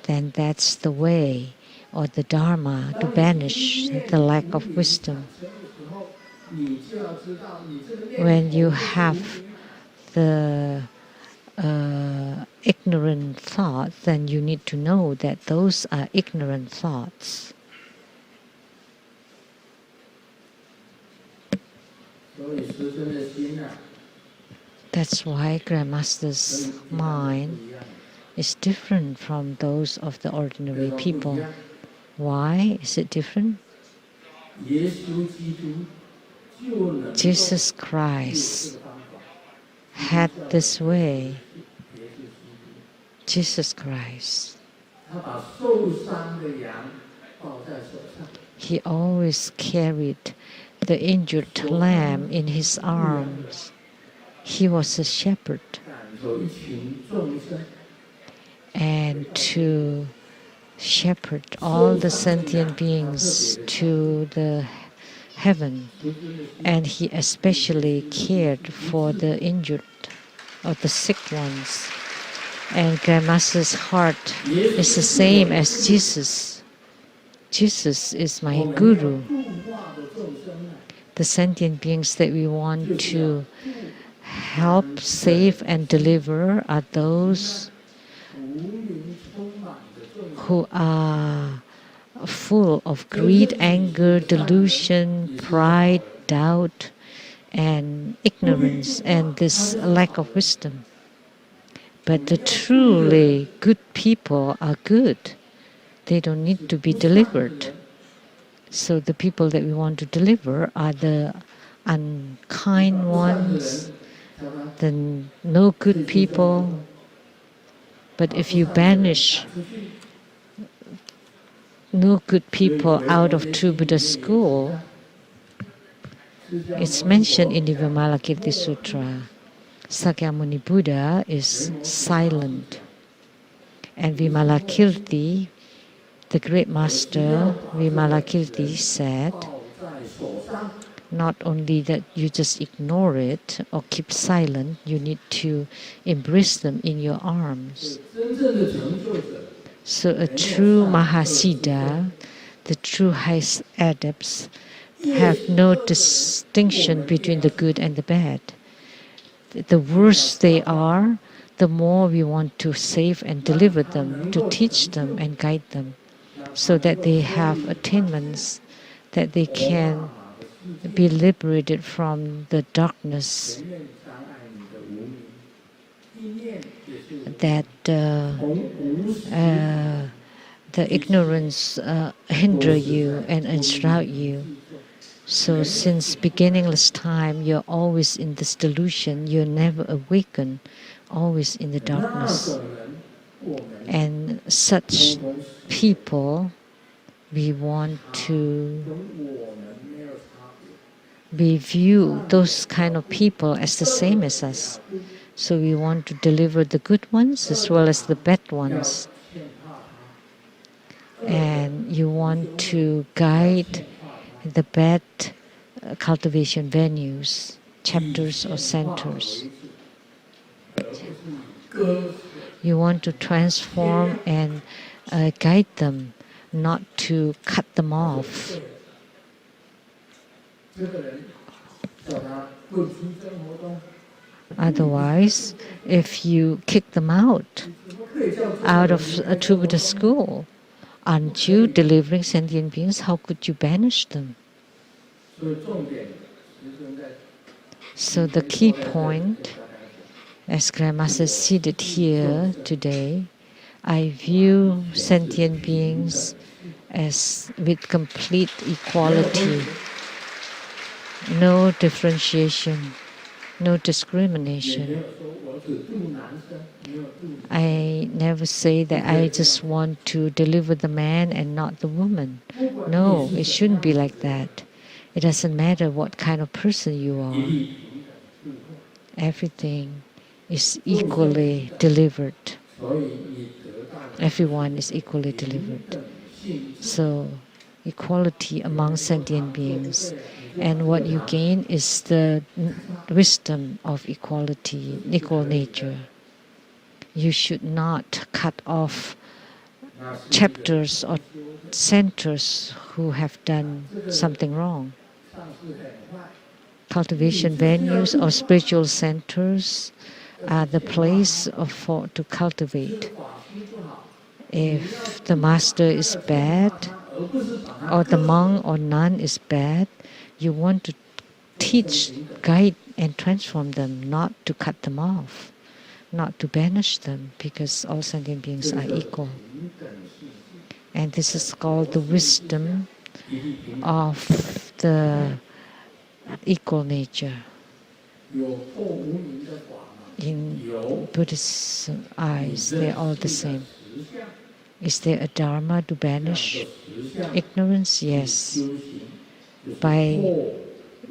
then that's the way or the Dharma to banish the lack of wisdom. When you have the ignorant thoughts, then you need to know that those are ignorant thoughts. That's why Grandmaster's mind is different from those of the ordinary people. Why is it different? Jesus Christ had this way. Jesus Christ. He always carried the injured lamb in his arms. He was a shepherd. And to shepherd all the sentient beings to the heaven. And he especially cared for the injured or the sick ones. And Grandmaster's heart is the same as Jesus. Jesus is my guru. The sentient beings that we want to help, save, and deliver are those who are full of greed, anger, delusion, pride, doubt, and ignorance, and this lack of wisdom. But the truly good people are good. They don't need to be delivered. So the people that we want to deliver are the unkind ones, the no good people. But if you banish no good people out of true Buddha school, it's mentioned in the Vimalakirti Sutra. Sakyamuni Buddha is silent. And Vimalakirti, the great master Vimalakirti, said, not only that you just ignore it or keep silent, you need to embrace them in your arms. So a true Mahasiddha, the true highest adepts, have no distinction between the good and the bad. The worse they are, the more we want to save and deliver them, to teach them and guide them, so that they have attainments, that they can be liberated from the darkness that the ignorance hinder you and enshroud you. So since beginningless time, you're always in this delusion, you're never awakened, always in the darkness. And such people, we want to view those kind of people as the same as us. So we want to deliver the good ones as well as the bad ones. And you want to guide the bad cultivation venues, chapters or centers. You want to transform and guide them, not to cut them off. Otherwise, if you kick them out of a true Buddha school, aren't you delivering sentient beings? How could you banish them? So the key point, as Grandmaster seated here today, I view sentient beings as with complete equality, no differentiation, no discrimination. I never say that I just want to deliver the man and not the woman. No, it shouldn't be like that. It doesn't matter what kind of person you are. Everything is equally delivered. Everyone is equally delivered. So, equality among sentient beings. And what you gain is the wisdom of equality, equal nature. You should not cut off chapters or centers who have done something wrong. Cultivation venues or spiritual centers are the place to cultivate. If the master is bad, or the monk or nun is bad, you want to teach, guide, and transform them, not to cut them off, not to banish them, because all sentient beings are equal. And this is called the wisdom of the equal nature. In Buddhist eyes, they're all the same. Is there a dharma to banish ignorance? Yes. By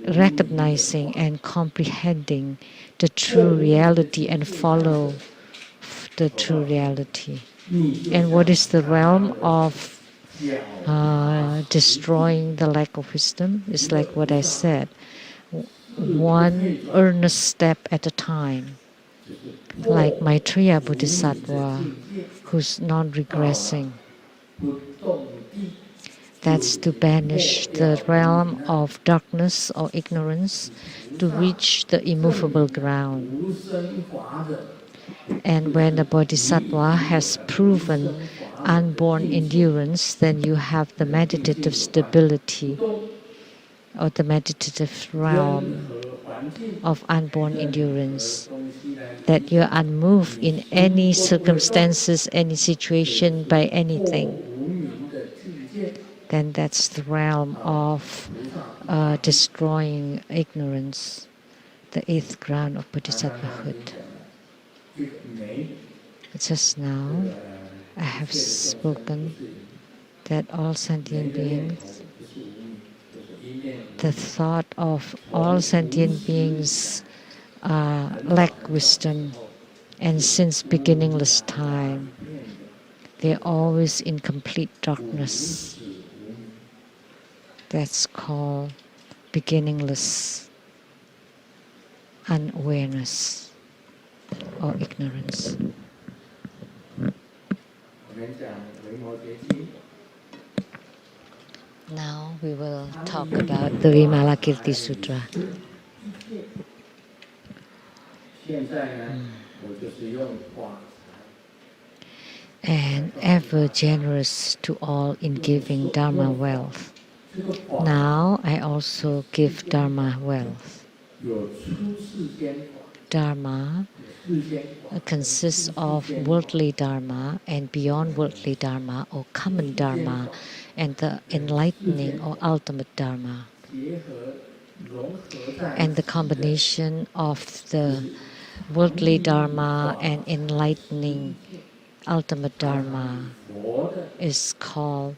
recognizing and comprehending the true reality and follow the true reality. And what is the realm of destroying the lack of wisdom? It's like what I said, one earnest step at a time. Like Maitreya Bodhisattva, who's non-regressing. That's to banish the realm of darkness or ignorance to reach the immovable ground. And when the Bodhisattva has proven unborn endurance, then you have the meditative stability or the meditative realm of unborn endurance, that you're unmoved in any circumstances, any situation, by anything. Then that's the realm of destroying ignorance, the eighth ground of Bodhisattvahood. Just now, I have spoken that all sentient beings, the thought of all sentient beings lack wisdom, and since beginningless time, they're always in complete darkness. That's called beginningless unawareness or ignorance. Now we will talk about the Vimalakirti Sutra. And ever generous to all in giving Dharma wealth. Now I also give Dharma wealth. Dharma consists of worldly Dharma and beyond worldly Dharma, or common Dharma, and the enlightening or ultimate Dharma. And the combination of the worldly Dharma and enlightening ultimate Dharma is called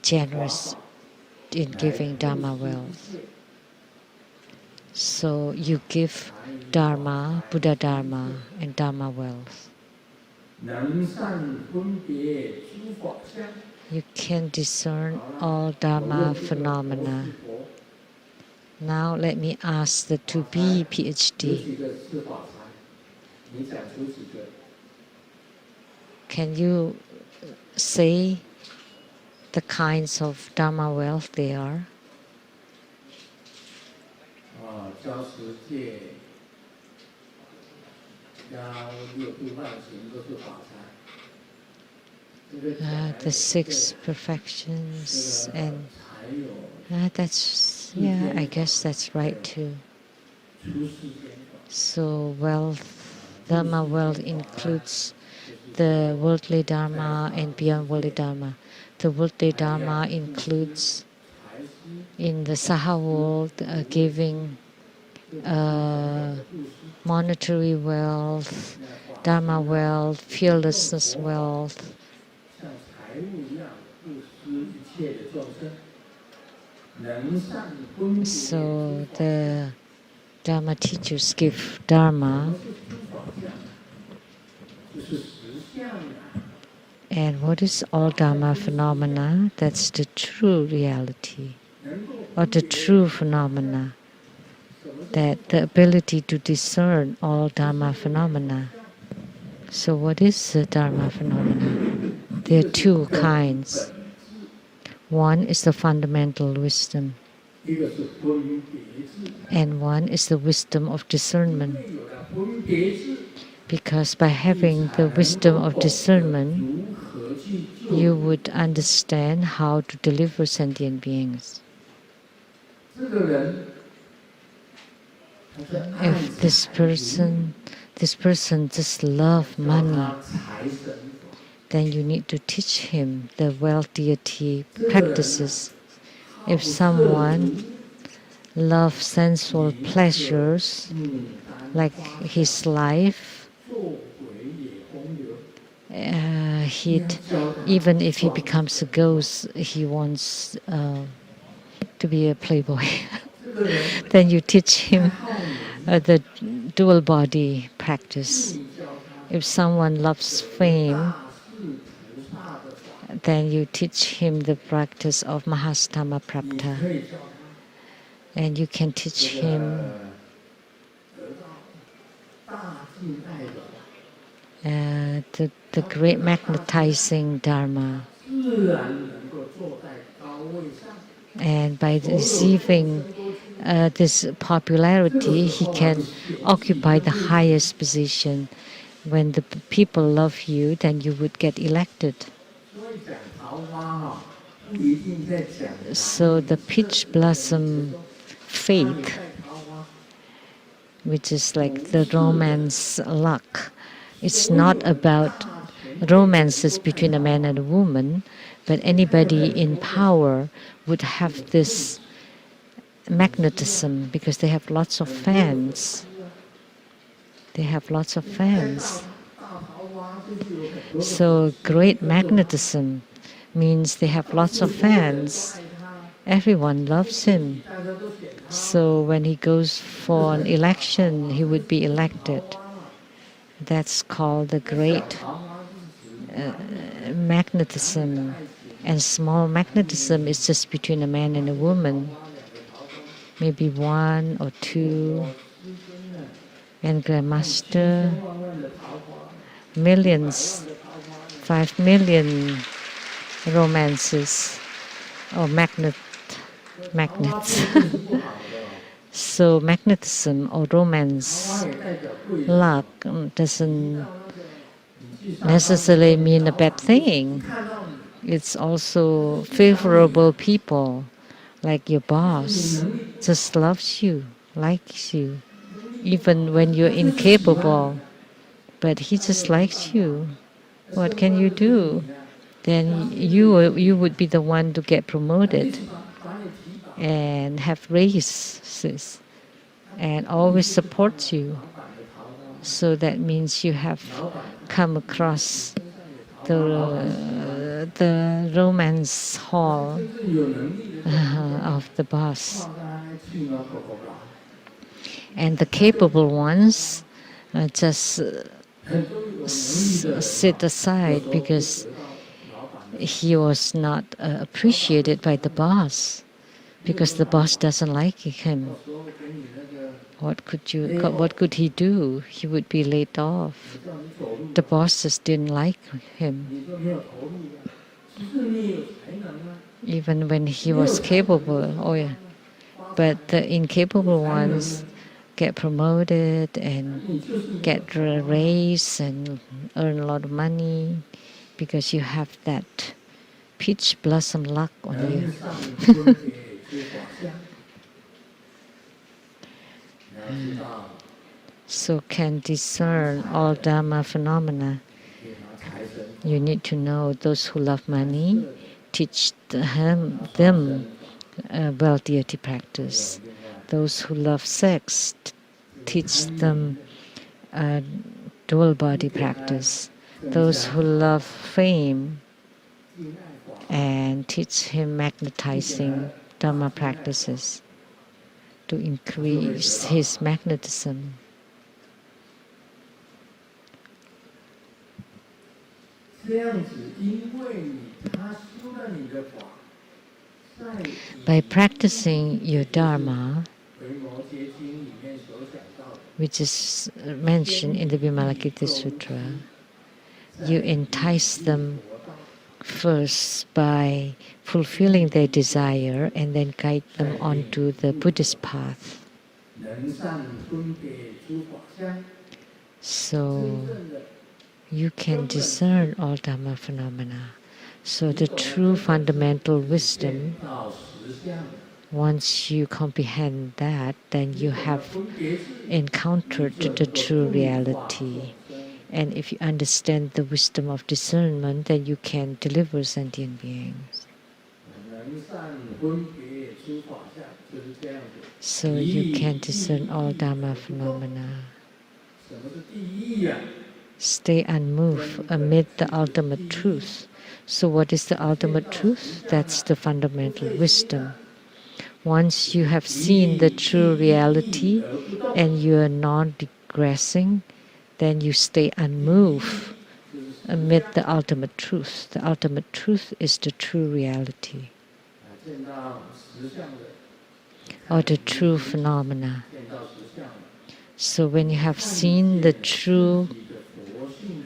generous in giving Dharma wealth. So you give Dharma, Buddha Dharma, and Dharma wealth. You can discern all Dharma phenomena. Now let me ask the to-be PhD. Can you say the kinds of Dharma wealth they are? The six perfections, and I guess that's right too. So wealth, Dharma wealth includes the worldly Dharma and beyond worldly Dharma. The worldly Dharma includes in the Saha world giving monetary wealth, Dharma wealth, fearlessness wealth. So the Dharma teachers give Dharma. And what is all Dharma phenomena? That's the true reality, or the true phenomena. That the ability to discern all Dharma phenomena. So what is the Dharma phenomena? There are two kinds. One is the fundamental wisdom. and one is the wisdom of discernment. Because by having the wisdom of discernment, you would understand how to deliver sentient beings. If this person just loves money, then you need to teach him the wealth deity practices. If someone loves sensual pleasures, like his life, even if he becomes a ghost, he wants to be a playboy. Then you teach him the dual body practice. If someone loves fame, then you teach him the practice of Mahastama Prapta. And you can teach him the great magnetizing Dharma. And by receiving this popularity, he can occupy the highest position. When the people love you, then you would get elected. So the peach blossom faith, which is like the romance luck, it's not about romances between a man and a woman, but anybody in power would have this magnetism because they have lots of fans. They have lots of fans. So great magnetism means they have lots of fans. Everyone loves him. So when he goes for an election, he would be elected. That's called the great magnetism. And small magnetism is just between a man and a woman. Maybe one or two. And Grandmaster, millions, 5 million romances or magnets. So magnetism or romance luck doesn't necessarily mean a bad thing. It's also favorable people, like your boss, just loves you, likes you, even when you're incapable, but he just likes you. What can you do? Then you would be the one to get promoted and have raises and always support you. So that means you have come across the romance hall of the boss. And the capable ones just sit aside because he was not appreciated by the boss, because the boss doesn't like him. What could he do? He would be laid off. The boss just didn't like him. Even when he was capable, but the incapable ones get promoted and get a raise and earn a lot of money because you have that peach blossom luck on you. So can discern all Dharma phenomena. You need to know those who love money, teach them wealth deity practice. Those who love sex, teach them dual body practice. Those who love fame, and teach him magnetizing Dharma practices to increase his magnetism. By practicing your Dharma, which is mentioned in the Vimalakirti Sutra, you entice them first by fulfilling their desire and then guide them onto the Buddhist path. So you can discern all Dhamma phenomena. So the true fundamental wisdom, once you comprehend that, then you have encountered the true reality. And if you understand the wisdom of discernment, then you can deliver sentient beings. So you can discern all Dhamma phenomena. Stay unmoved amid the ultimate truth. So what is the ultimate truth? That's the fundamental wisdom. Once you have seen the true reality and you are not digressing, then you stay unmoved amid the ultimate truth. The ultimate truth is the true reality, or the true phenomena. So when you have seen the true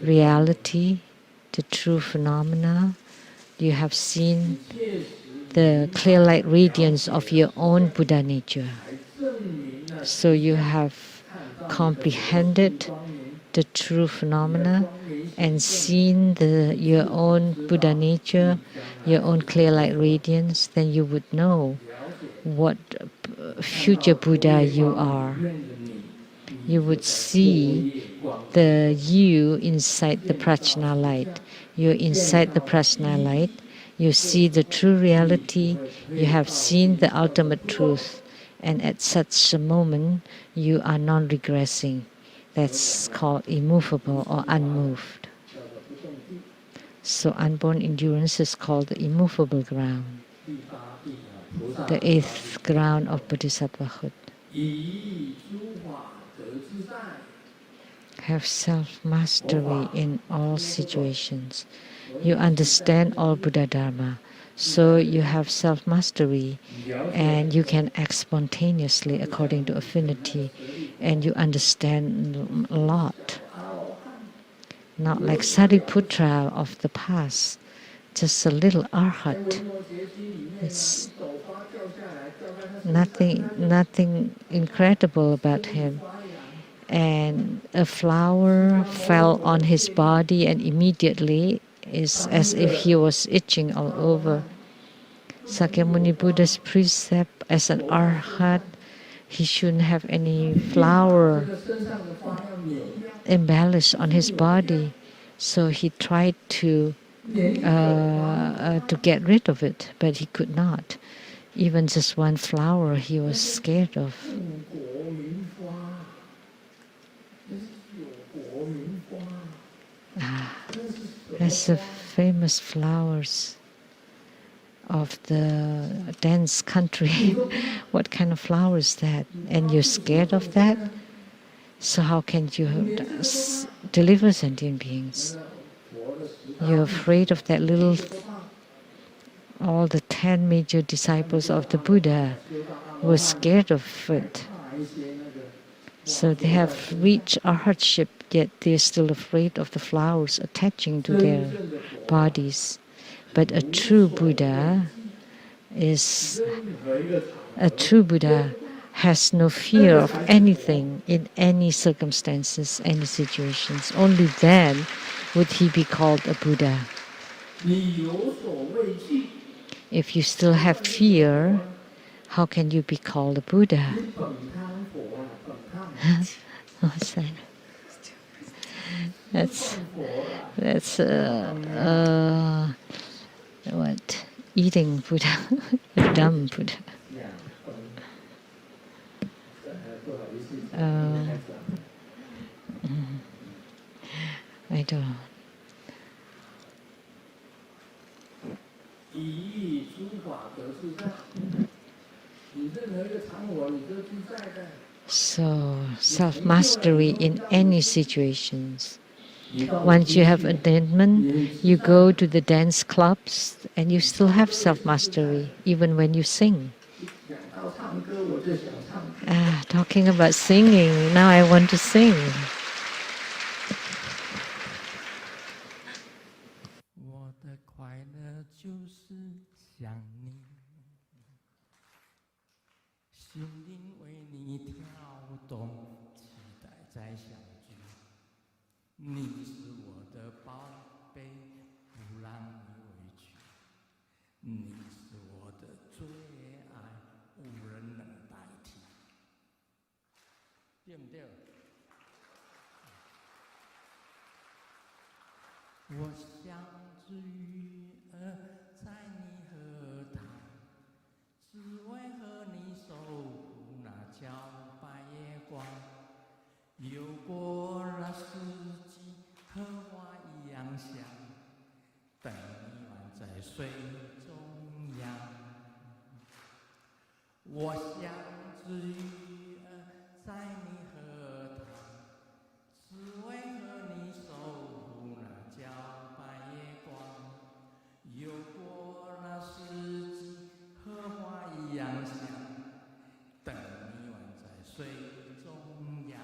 reality, the true phenomena, you have seen the clear light radiance of your own Buddha nature. So you have comprehended the true phenomena and seen your own Buddha nature, your own clear light radiance, then you would know what future Buddha you are. You would see the you inside the prajna light. You're inside the prajna light. You see the true reality. You have seen the ultimate truth. And at such a moment, you are non-regressing. That's called immovable or unmoved. So unborn endurance is called the immovable ground, the eighth ground of Bodhisattvahood. Have self-mastery in all situations. You understand all Buddha Dharma, so you have self-mastery and you can act spontaneously according to affinity, and you understand a lot. Not like Sariputra of the past, just a little arhat. It's nothing incredible about him. And a flower fell on his body, and immediately it's as if he was itching all over. Sakyamuni Buddha's precept as an arhat, he shouldn't have any flower embellished on his body. So he tried to get rid of it, but he could not. Even just one flower he was scared of. That's the famous flowers of the dense country. What kind of flower is that? And you're scared of that? So how can you deliver sentient beings? You're afraid of that little... All the 10 major disciples of the Buddha were scared of it. So they have reached a hardship, yet they're still afraid of the flowers attaching to their bodies. But a true Buddha has no fear of anything in any circumstances, any situations. Only then would he be called a Buddha. If you still have fear, how can you be called a Buddha? What's that? That's what? Eating Buddha, a dumb Buddha. I don't know. So, self-mastery in any situations. Once you have attainment, you go to the dance clubs and you still have self-mastery, even when you sing. Talking about singing, now I want to sing. 心灵为你跳动，期待再相聚。你是我的宝贝，不让你委屈。你是我的最爱，无人能代替。对不对？我像只鱼儿在你河塘，只为和你守护那皎白夜光。有过那四季，荷花一样香，等你宛在水中央。我像只鱼儿在你河塘，只为和你守护那皎白夜光。有过那四季，荷花一样香，等你宛在水中央。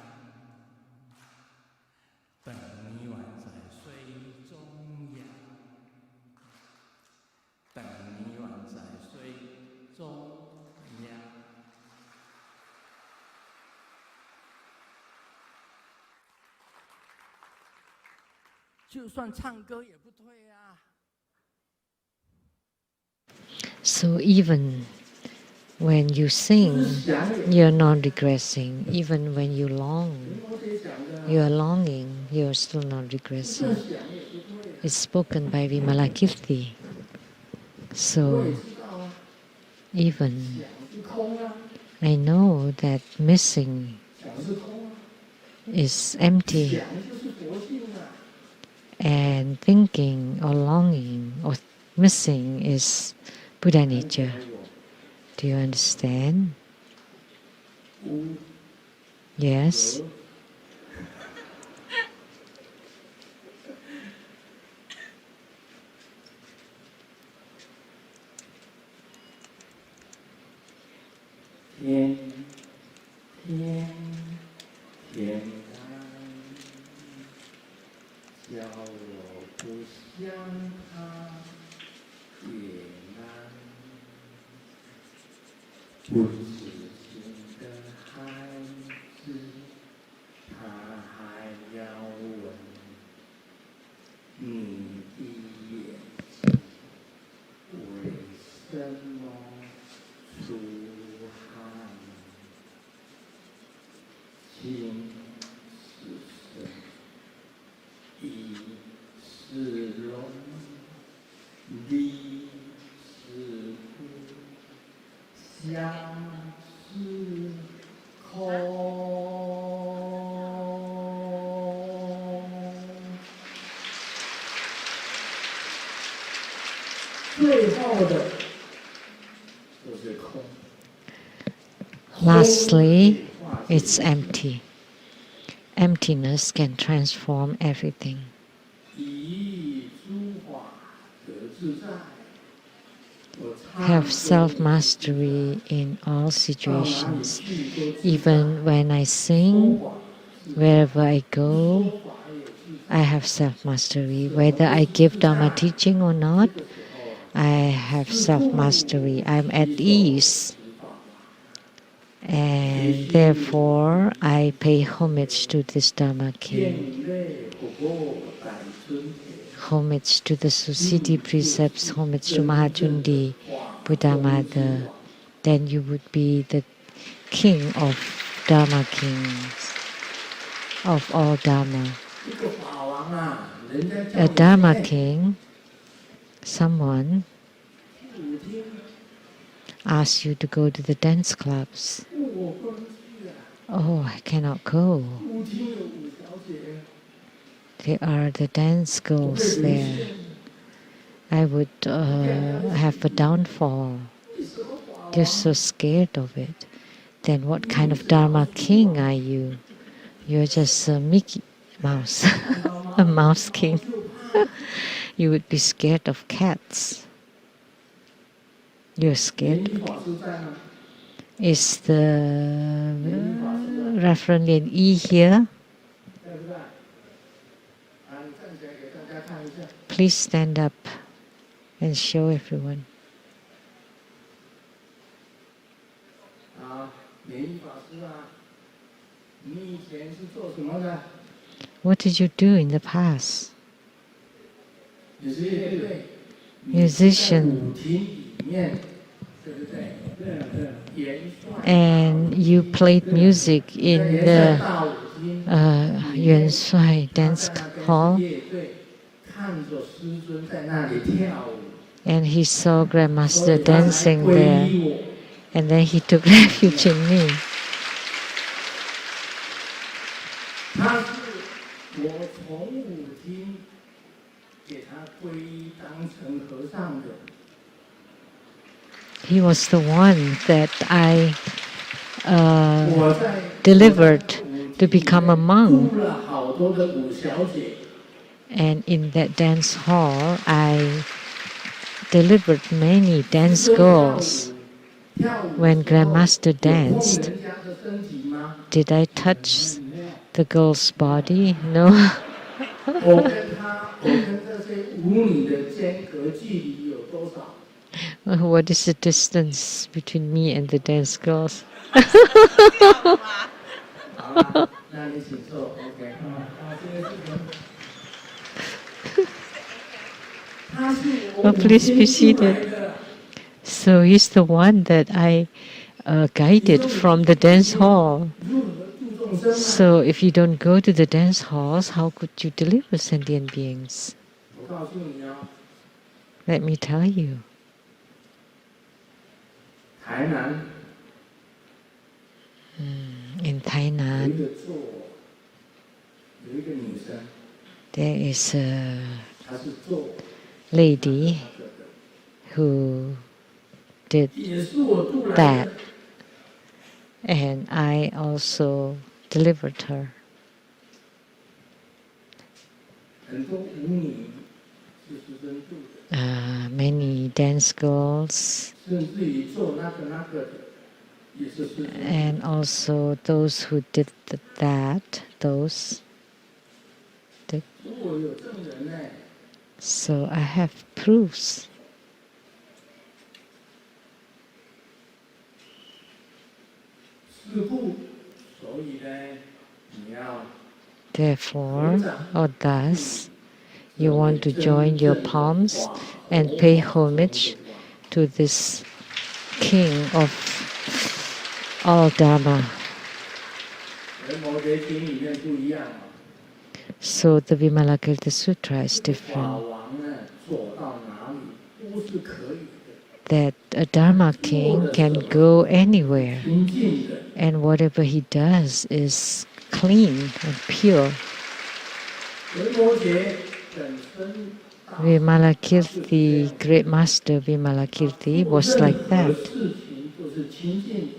等你宛在水中央，等你宛在水中央。就算唱歌也不对啊。So even when you sing, you're not regressing. Even when you long, you're longing, you're still not regressing. It's spoken by Vimalakirti. So even I know that missing is empty, and thinking or longing or missing is Buddha nature. Do you understand? Yes. Lastly, it's empty. Emptiness can transform everything. Have self-mastery in all situations. Even when I sing, wherever I go, I have self-mastery. Whether I give Dharma teaching or not, I have self-mastery. I'm at ease. And therefore, I pay homage to this Dharma King. Homage to the Susiti precepts, homage to Mahachundi, Buddha Mother. Then you would be the king of Dharma kings, of all Dharma. A Dharma king, someone asks you to go to the dance clubs. Oh, I cannot go. There are the dance girls there. I would have a downfall. You're so scared of it. Then what kind of Dharma king are you? You're just a Mickey Mouse, a mouse king. You would be scared of cats. You're scared of cats. Is the reference in E here? Please stand up and show everyone. What did you do in the past? Musician. And you played music in the Yuan Shui dance hall. And he saw Grandmaster dancing there. And then he took refuge in me. He was the one that I delivered to become a monk. And in that dance hall, I delivered many dance girls. When Grandmaster danced, did I touch the girl's body? No. What is the distance between me and the dance girls? Oh, please be seated. So he's the one that I guided from the dance hall. So if you don't go to the dance halls, how could you deliver sentient beings? Let me tell you. In Tainan, there is a lady who did that, and I also delivered her. Many dance girls, and also those who did that, so I have proofs. Therefore, or thus, you want to join your palms and pay homage to this king of all Dharma. So the Vimalakirti Sutra is different. That a Dharma king can go anywhere, and whatever he does is clean and pure. Vimalakirti, great master Vimalakirti, was like that.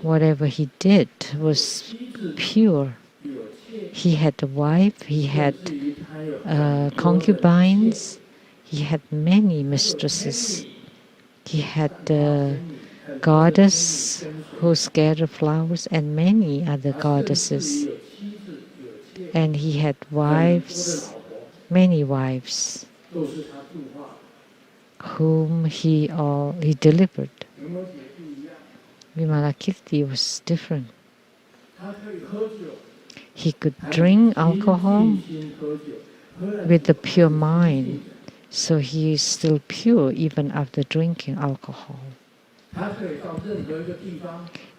Whatever he did was pure. He had a wife, he had concubines, he had many mistresses. He had a goddess who scattered flowers and many other goddesses. And he had wives, many wives, whom he delivered. Vimalakirti was different. He could drink alcohol with a pure mind, so he is still pure even after drinking alcohol.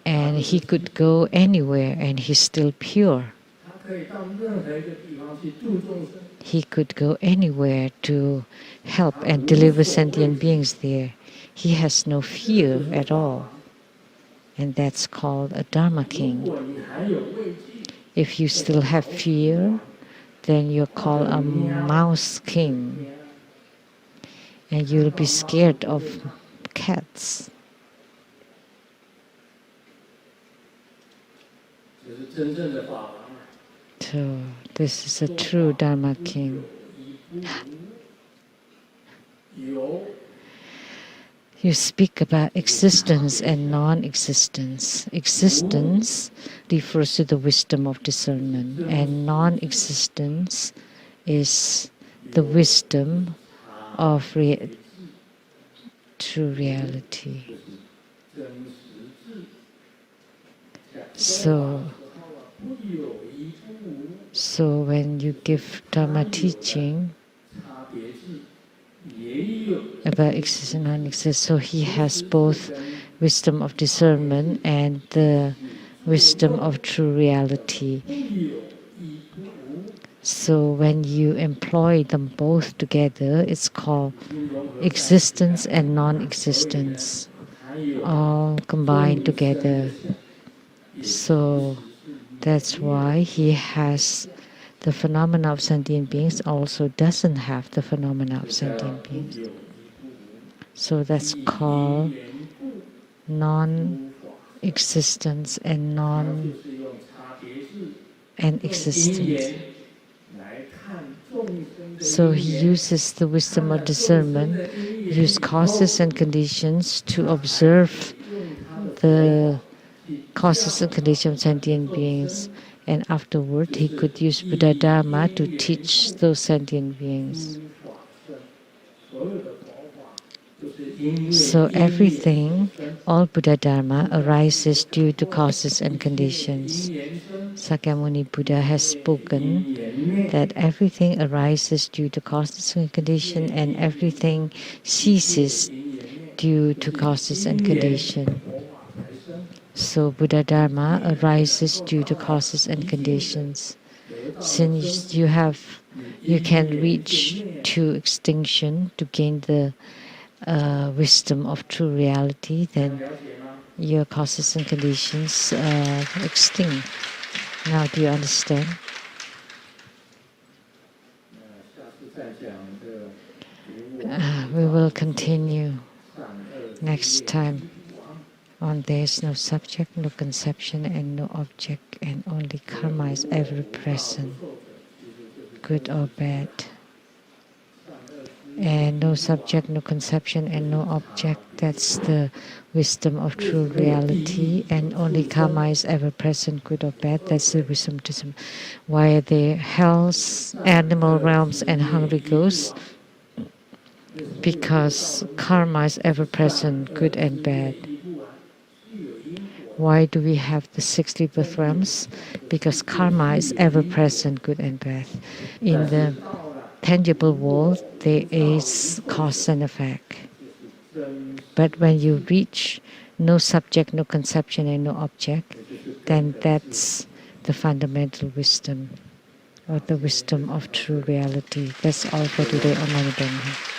And he could go anywhere and he's still pure. He could go anywhere to help and deliver sentient beings there. He has no fear at all. And that's called a Dharma king. If you still have fear, then you're called a mouse king. And you'll be scared of cats. So this is a true Dharma king. You speak about existence and non-existence. Existence refers to the wisdom of discernment, and non-existence is the wisdom of true reality. So when you give Dharma teaching about existence and non-existence, so he has both wisdom of discernment and the wisdom of true reality. So when you employ them both together, it's called existence and non-existence, all combined together. So that's why he has the phenomena of sentient beings, also doesn't have the phenomena of sentient beings. So that's called non-existence and existence. So he uses the wisdom of discernment, use causes and conditions to observe the causes and conditions of sentient beings, and afterward he could use Buddha Dharma to teach those sentient beings. So everything, all Buddha Dharma, arises due to causes and conditions. Sakyamuni Buddha has spoken that everything arises due to causes and conditions, and everything ceases due to causes and conditions. So Buddha Dharma arises due to causes and conditions. Since you can reach to extinction to gain the wisdom of true reality, then your causes and conditions extinct. Now do you understand? We will continue next time on there is no subject, no conception, and no object, and only karma is ever present, good or bad. And no subject, no conception, and no object, that's the wisdom of true reality, and only karma is ever present, good or bad, that's the wisdom. Why are there hells, animal realms, and hungry ghosts? Because karma is ever present, good and bad. Why do we have the 6 rebirth realms? Because karma is ever present, good and bad. In the tangible world, there is cause and effect. But when you reach no subject, no conception, and no object, then that's the fundamental wisdom, or the wisdom of true reality. That's all for today. Om Mani Padme Hum.